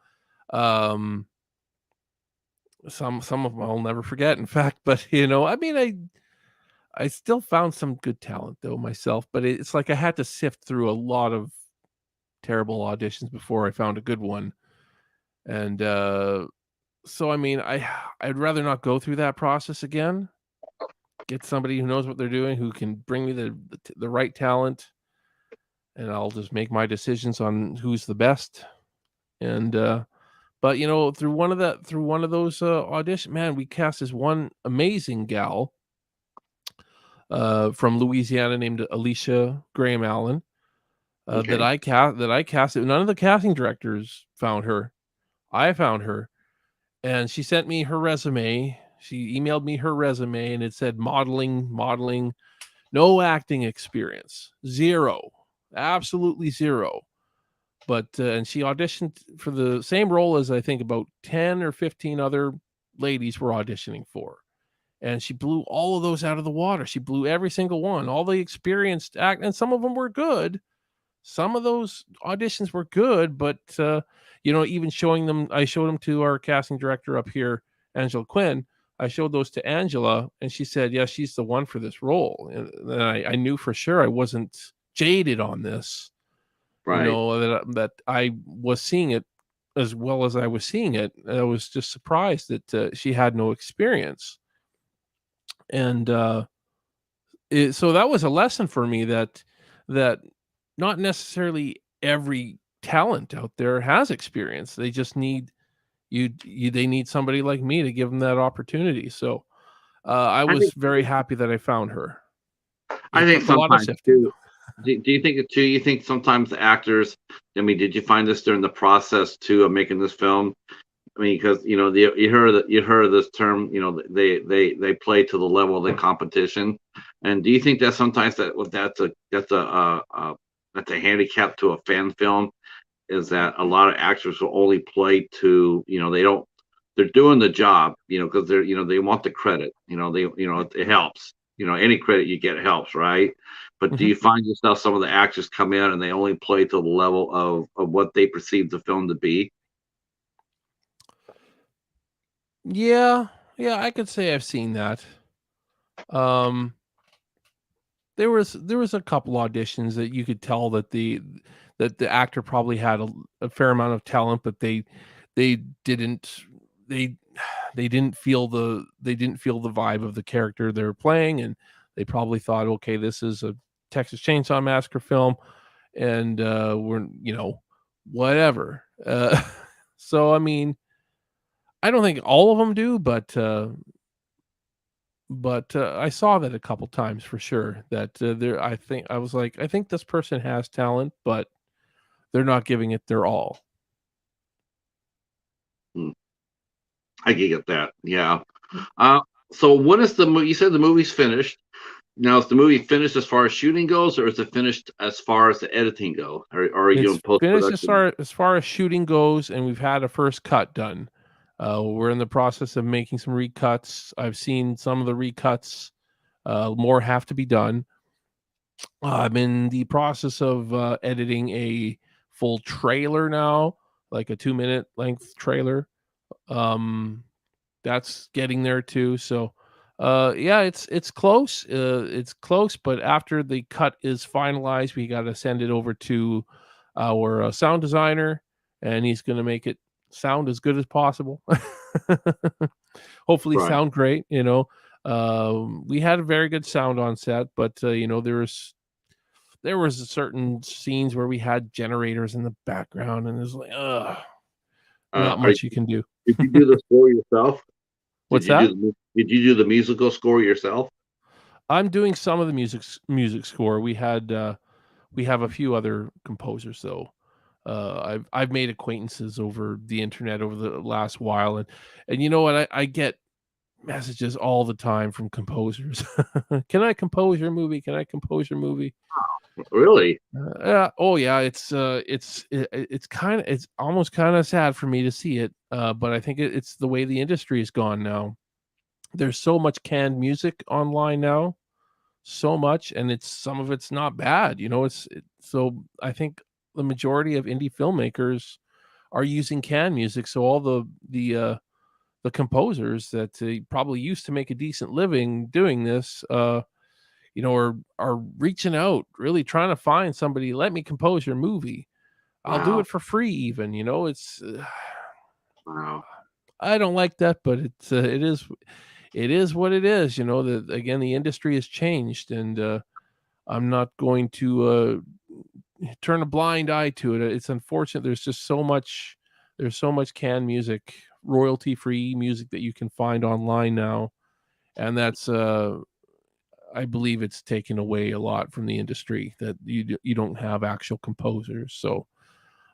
um some of them I'll never forget, in fact, but I mean, I still found some good talent though myself, but it's like I had to sift through a lot of terrible auditions before I found a good one. And so I mean, I'd rather not go through that process again. Get somebody who knows what they're doing, who can bring me the right talent, and I'll just make my decisions on who's the best. And but through one of those auditions, man, we cast this one amazing gal from Louisiana named Alicia Graham Allen, that Okay. I casted. None of the casting directors found her. I found her, and she sent me her resume. She emailed me her resume, and it said modeling, no acting experience, zero, absolutely zero. But and she auditioned for the same role as I think about 10 or 15 other ladies were auditioning for. And she blew all of those out of the water. She blew every single one. All the experienced act, and some of them were good. Some of those auditions were good, but even showing them, I showed them to our casting director up here, Angela Quinn. I showed those to Angela, and she said, "Yeah, she's the one for this role." And I knew for sure I wasn't jaded on this. Right. That I was seeing it as well as I was seeing it. I was just surprised that she had no experience, and so that was a lesson for me that not necessarily every talent out there has experience. They just need they need somebody like me to give them that opportunity. So I I was think very happy that I found her. I It think took a lot of sometimes sifting too. though. Do you think it too? You think sometimes the actors? I mean, did you find this during the process too of making this film? I mean, because you heard this term. They play to the level of the competition, and do you think that sometimes that's a handicap to a fan film? Is that a lot of actors will only play to they don't they're doing the job because they want the credit it helps any credit you get helps, right? But do Mhm. you find yourself some of the actors come in and they only play to the level of what they perceive the film to be? Yeah, yeah, I could say I've seen that. Um, there was a couple auditions that you could tell that the actor probably had a fair amount of talent, but they didn't they they didn't feel the vibe of the character they were playing, and they probably thought, okay, this is a Texas Chainsaw Massacre film, and we're whatever. So I mean, I don't think all of them do, but I saw that a couple times for sure. That there, I think I was like, I think this person has talent, but they're not giving it their all. Hmm, I can get that, yeah. uh so when is the movie? You said the movie's finished. Now, is the movie finished as far as shooting goes, or is it finished as far as the editing go, or are you It's in post finished production? as far as shooting goes, and we've had a first cut done. We're in the process of making some recuts. I've seen some of the recuts. More have to be done. I'm in the process of editing a full trailer now, like a 2 minute length trailer. Um, that's getting there too. So, yeah, it's close. It's close, but after the cut is finalized, we got to send it over to our sound designer, and he's going to make it sound as good as possible. Hopefully, Right. sound great. We had a very good sound on set, but there was certain scenes where we had generators in the background, and it's like, not Are much you can do. Did you do the score yourself? What's that? Did you do the musical score yourself? I'm doing some of the music score. We have a few other composers though. I've made acquaintances over the internet over the last while, and you know what? I get messages all the time from composers. Can I compose your movie? Can I compose your movie? Really? Yeah. Oh yeah. It's almost kind of sad for me to see it. But I think it's the way the industry has gone now. there's so much canned music online now, so much, and some of it's not bad. So I think the majority of indie filmmakers are using canned music. So all the composers that probably used to make a decent living doing this, are reaching out, really trying to find somebody. Let me compose your movie. I'll do Wow. it for free. Even it's. Wow. I don't like that, but it is what it is. That again, the industry has changed, and I'm not going to turn a blind eye to it. It's unfortunate. There's so much canned music, royalty free music that you can find online now, and that's I believe it's taken away a lot from the industry, that you don't have actual composers. So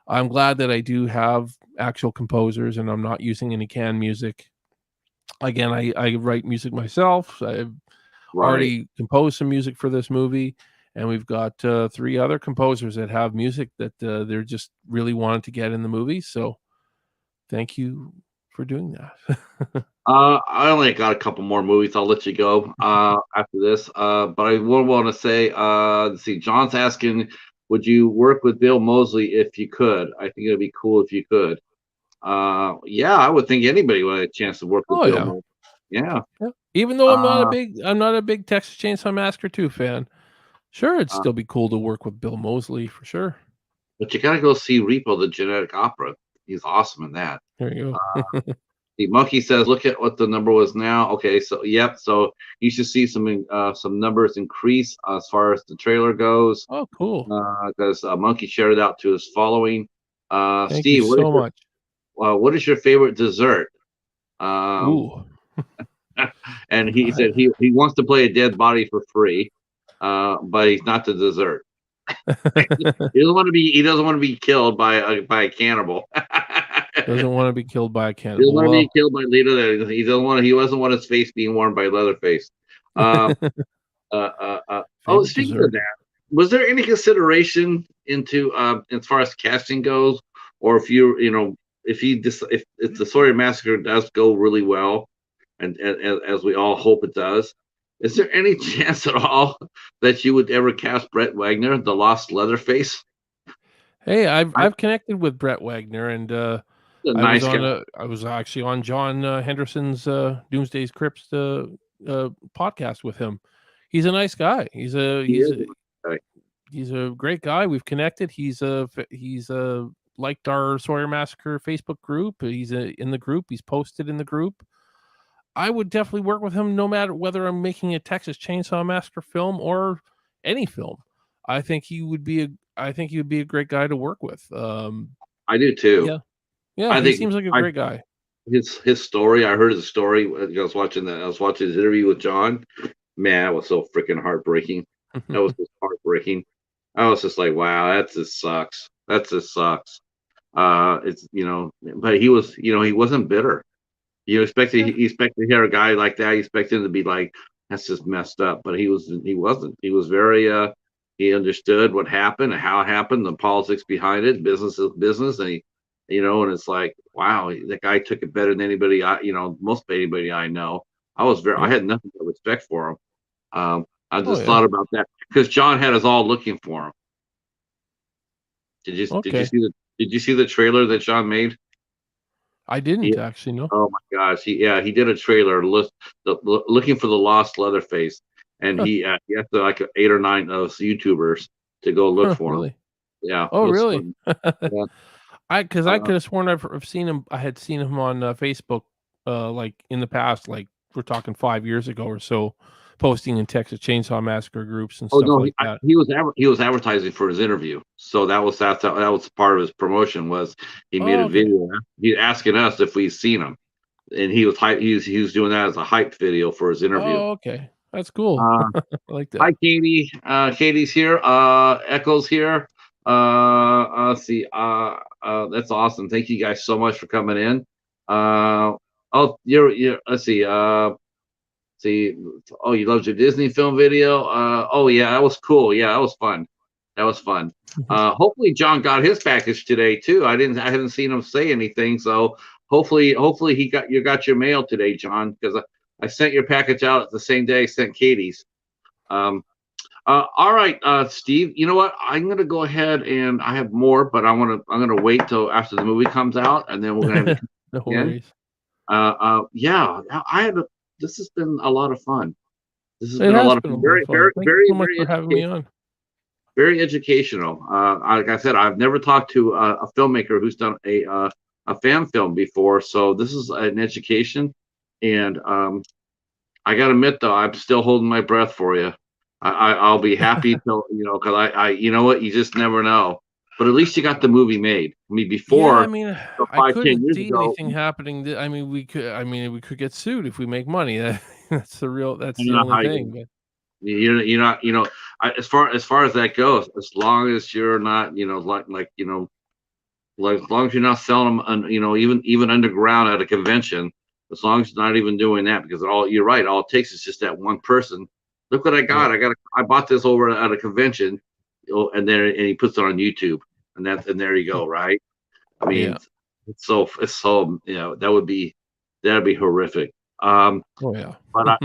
I'm glad that I do have actual composers and I'm not using any canned music. Again, I write music myself. I've Right. already composed some music for this movie, and we've got 3 other composers that have music that they're just really wanting to get in the movie. So thank you for doing that. I only got a couple more movies. I'll let you go after this. But I would want to say, let's see, John's asking, would you work with Bill Moseley if you could? I think it'd be cool if you could. Yeah, I would think anybody would have a chance to work with Oh Bill yeah. Moseley. Yeah. Yeah. Even though Uh, I'm not a big Texas Chainsaw Massacre 2 fan. Sure, it'd uh, still be cool to work with Bill Moseley for sure. but you gotta go see Repo the Genetic Opera. He's awesome in that. There you Uh, go. the monkey says, look at what the number was now. Okay, so yep, so you should see some numbers increase as far as the trailer goes. Oh, cool. Because Monkey shared it out to his following. Thank you Steve, so much. what is your favorite dessert? Um, Ooh. and he I said he wants to play a dead body for free, but he's not the dessert. He doesn't want to be killed by a cannibal. doesn't want to be killed by a He doesn't cannibal. want to be Well, killed by Lita. He doesn't want his face being worn by Leatherface. Uh, oh, favorite speaking of dessert. that, was there any consideration into as far as casting goes, or if the Sawyer Massacre does go really well, and as we all hope it does, is there any chance at all that you would ever cast Brett Wagner, the lost Leatherface? Hey, I've I'm I've connected with Brett Wagner, and a nice guy. I was actually on John Henderson's Doomsday's Crypt podcast with him. He's a nice guy. He is a nice guy. He's a great guy. We've connected. He's liked our Sawyer Massacre Facebook group. He's in the group. He's posted in the group. I would definitely work with him no matter whether I'm making a Texas Chainsaw Massacre film or any film. I think he would be a great guy to work with. I do too. Yeah. Yeah, I he think seems like a I great guy. his story. I heard his story. I was watching his interview with John. Man, that was so freaking heartbreaking. That was just heartbreaking. I was just like, wow, that just sucks. That just sucks. It's but he wasn't bitter. Yeah. You expected to hear a guy like that. You expect him to be like, that's just messed up. But he wasn't. He was very he understood what happened and how it happened, the politics behind it. Business is business, and and it's like, wow, the guy took it better than anybody most anybody I know. I Yeah. had nothing but respect for him. I Oh just yeah. thought about that because John had us all looking for him. Okay. Did you see the trailer that John made? I He, didn't actually know. oh my gosh, he did a trailer looking for the lost Leatherface, and Huh, he had like 8 or 9 of YouTubers to go look huh, for him. really? Yeah, Oh, it was really? fun. Yeah. I Uh, could have sworn I've seen him. I had seen him on Facebook, like in the past, like we're talking 5 years ago or so, posting in Texas Chainsaw Massacre groups and oh stuff no, like that. he was advertising for his interview, so that was part of his promotion. Was he made Oh, a okay. video? He asking us if we've seen him, and he was doing that as a hype video for his interview. Oh, okay. That's cool. Uh, I like Hi, that. Katie. Katie's here. Echo's here. Let's see. That's awesome. Thank you guys so much for coming in. Oh, you're. Let's see. See. Oh, you loved your Disney film video. Oh yeah, that was cool. Yeah, that was fun. That was fun. Hopefully John got his package today too. I hadn't seen him say anything. So hopefully he got your mail today, John, because I sent your package out the same day I sent Katie's. All right, Steve. You know what? I'm gonna go ahead and I have more, but I'm gonna wait till after the movie comes out, and then we're gonna have it No again. worries. Yeah, this has been a lot of fun. This has It been a has lot of been a fun. lot of Very, fun. very, Thank you very, so much very for having me educational. on. Very educational. Like I said, I've never talked to a filmmaker who's done a fan film before, so this is an education. And I gotta admit, though, I'm still holding my breath for you. I'll be happy till because you know what, you just never know. But at least you got the movie made. I mean, Yeah, I before mean, I 5, 10 couldn't years see ago, anything happening. I mean, we could get sued if we make money. That's I the don't know only how thing. But you're not as far as that goes. As long as you're not like as long as you're not selling them, even underground at a convention, as long as you're not even doing that, because you're right, all it takes is just that one person. Look what I got. yeah, I bought this over at a convention, and he puts it on YouTube, and there you go, right? I yeah, mean, it's so that'd be horrific. oh yeah. But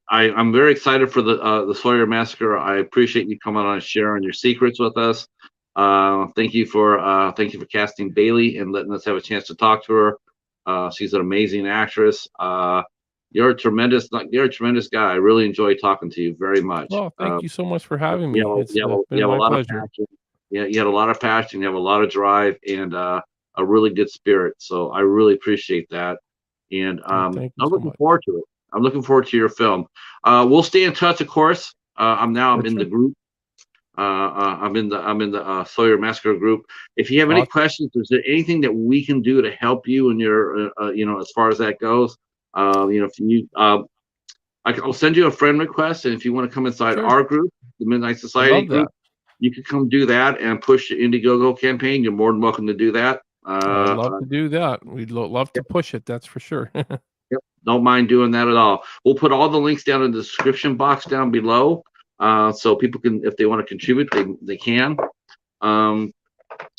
I'm very excited for the Sawyer Massacre. I appreciate you coming on and sharing your secrets with us. Thank you for casting Bailey and letting us have a chance to talk to her. She's an amazing actress. You're a tremendous guy. I really enjoy talking to you very much. Well, thank you so much for having You me. It's you been have a my lot of pleasure. passion. Yeah, you have a lot of passion. You have a lot of drive and a really good spirit. So I really appreciate that. And Well, thank you I'm so looking much. forward to it. I'm looking forward to your film. We'll stay in touch, of course. I'm For in the sure. group. I'm in the Sawyer Massacre group. If you have any Awesome. questions, is there anything that we can do to help you in your, as far as that goes? If you, I'll send you a friend request, and if you want to come inside Sure. our group, the Midnight I Society love that. group, you can come do that and push the Indiegogo campaign. You're more than welcome to do that. I'd love to do that. We'd love to push it. That's for sure. Yep, don't mind doing that at all. We'll put all the links down in the description box down below, so people can, if they want to contribute, they can. Um,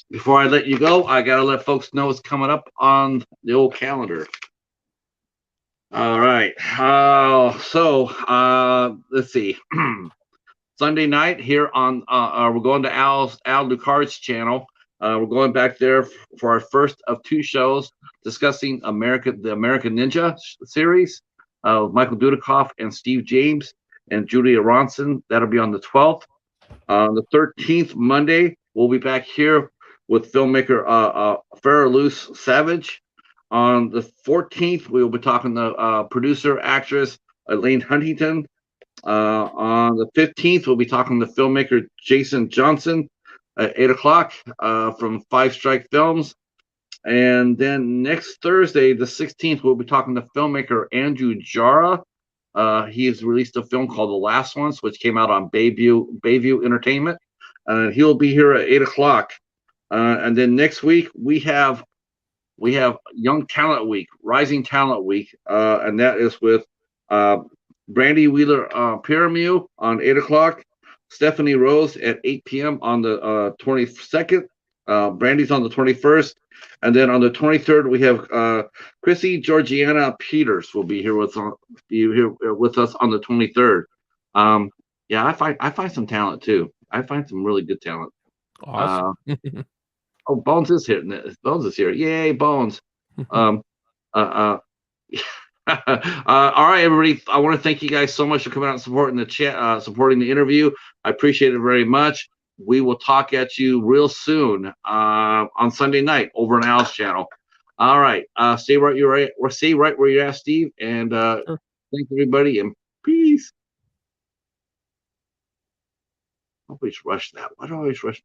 Before I let you go, I gotta let folks know what's coming up on the old calendar. All right. Let's see. Sunday night here on we're going to Al Ducard's channel. We're going back there for our first of two shows discussing the American Ninja series. Michael Dudikoff and Steve James and Julia Ronson. That'll be on the 12th. On the 13th, Monday, we'll be back here with filmmaker Farrah Luce Savage. On the 14th, we will be talking to producer actress Elaine Huntington. On the 15th, we'll be talking to filmmaker Jason Johnson at 8 o'clock from Five Strike Films. And then next Thursday, the 16th, we'll be talking to filmmaker Andrew Jara. He has released a film called The Last Ones, which came out on Bayview Entertainment. He'll be here at 8 o'clock. And then next week, we have Young Talent Week, Rising Talent Week, and that is with Brandy Wheeler Pyramid on 8 o'clock, Stephanie Rose at 8 p.m. on the 22nd, Brandy's on the 21st, and then on the 23rd we have Chrissy Georgiana Peters will be here with us on the 23rd. Yeah, I find some talent too. I find some really good talent. Awesome. Oh, Bones is here. Bones is here. Yay, Bones. Um, uh, all right, everybody. I want to thank you guys so much for coming out and supporting the chat, supporting the interview. I appreciate it very much. We will talk at you real soon on Sunday night over on Al's channel. All right. Stay right where you're at, Steve. And Sure. thanks everybody and peace. I always rush that. Why do I always rush my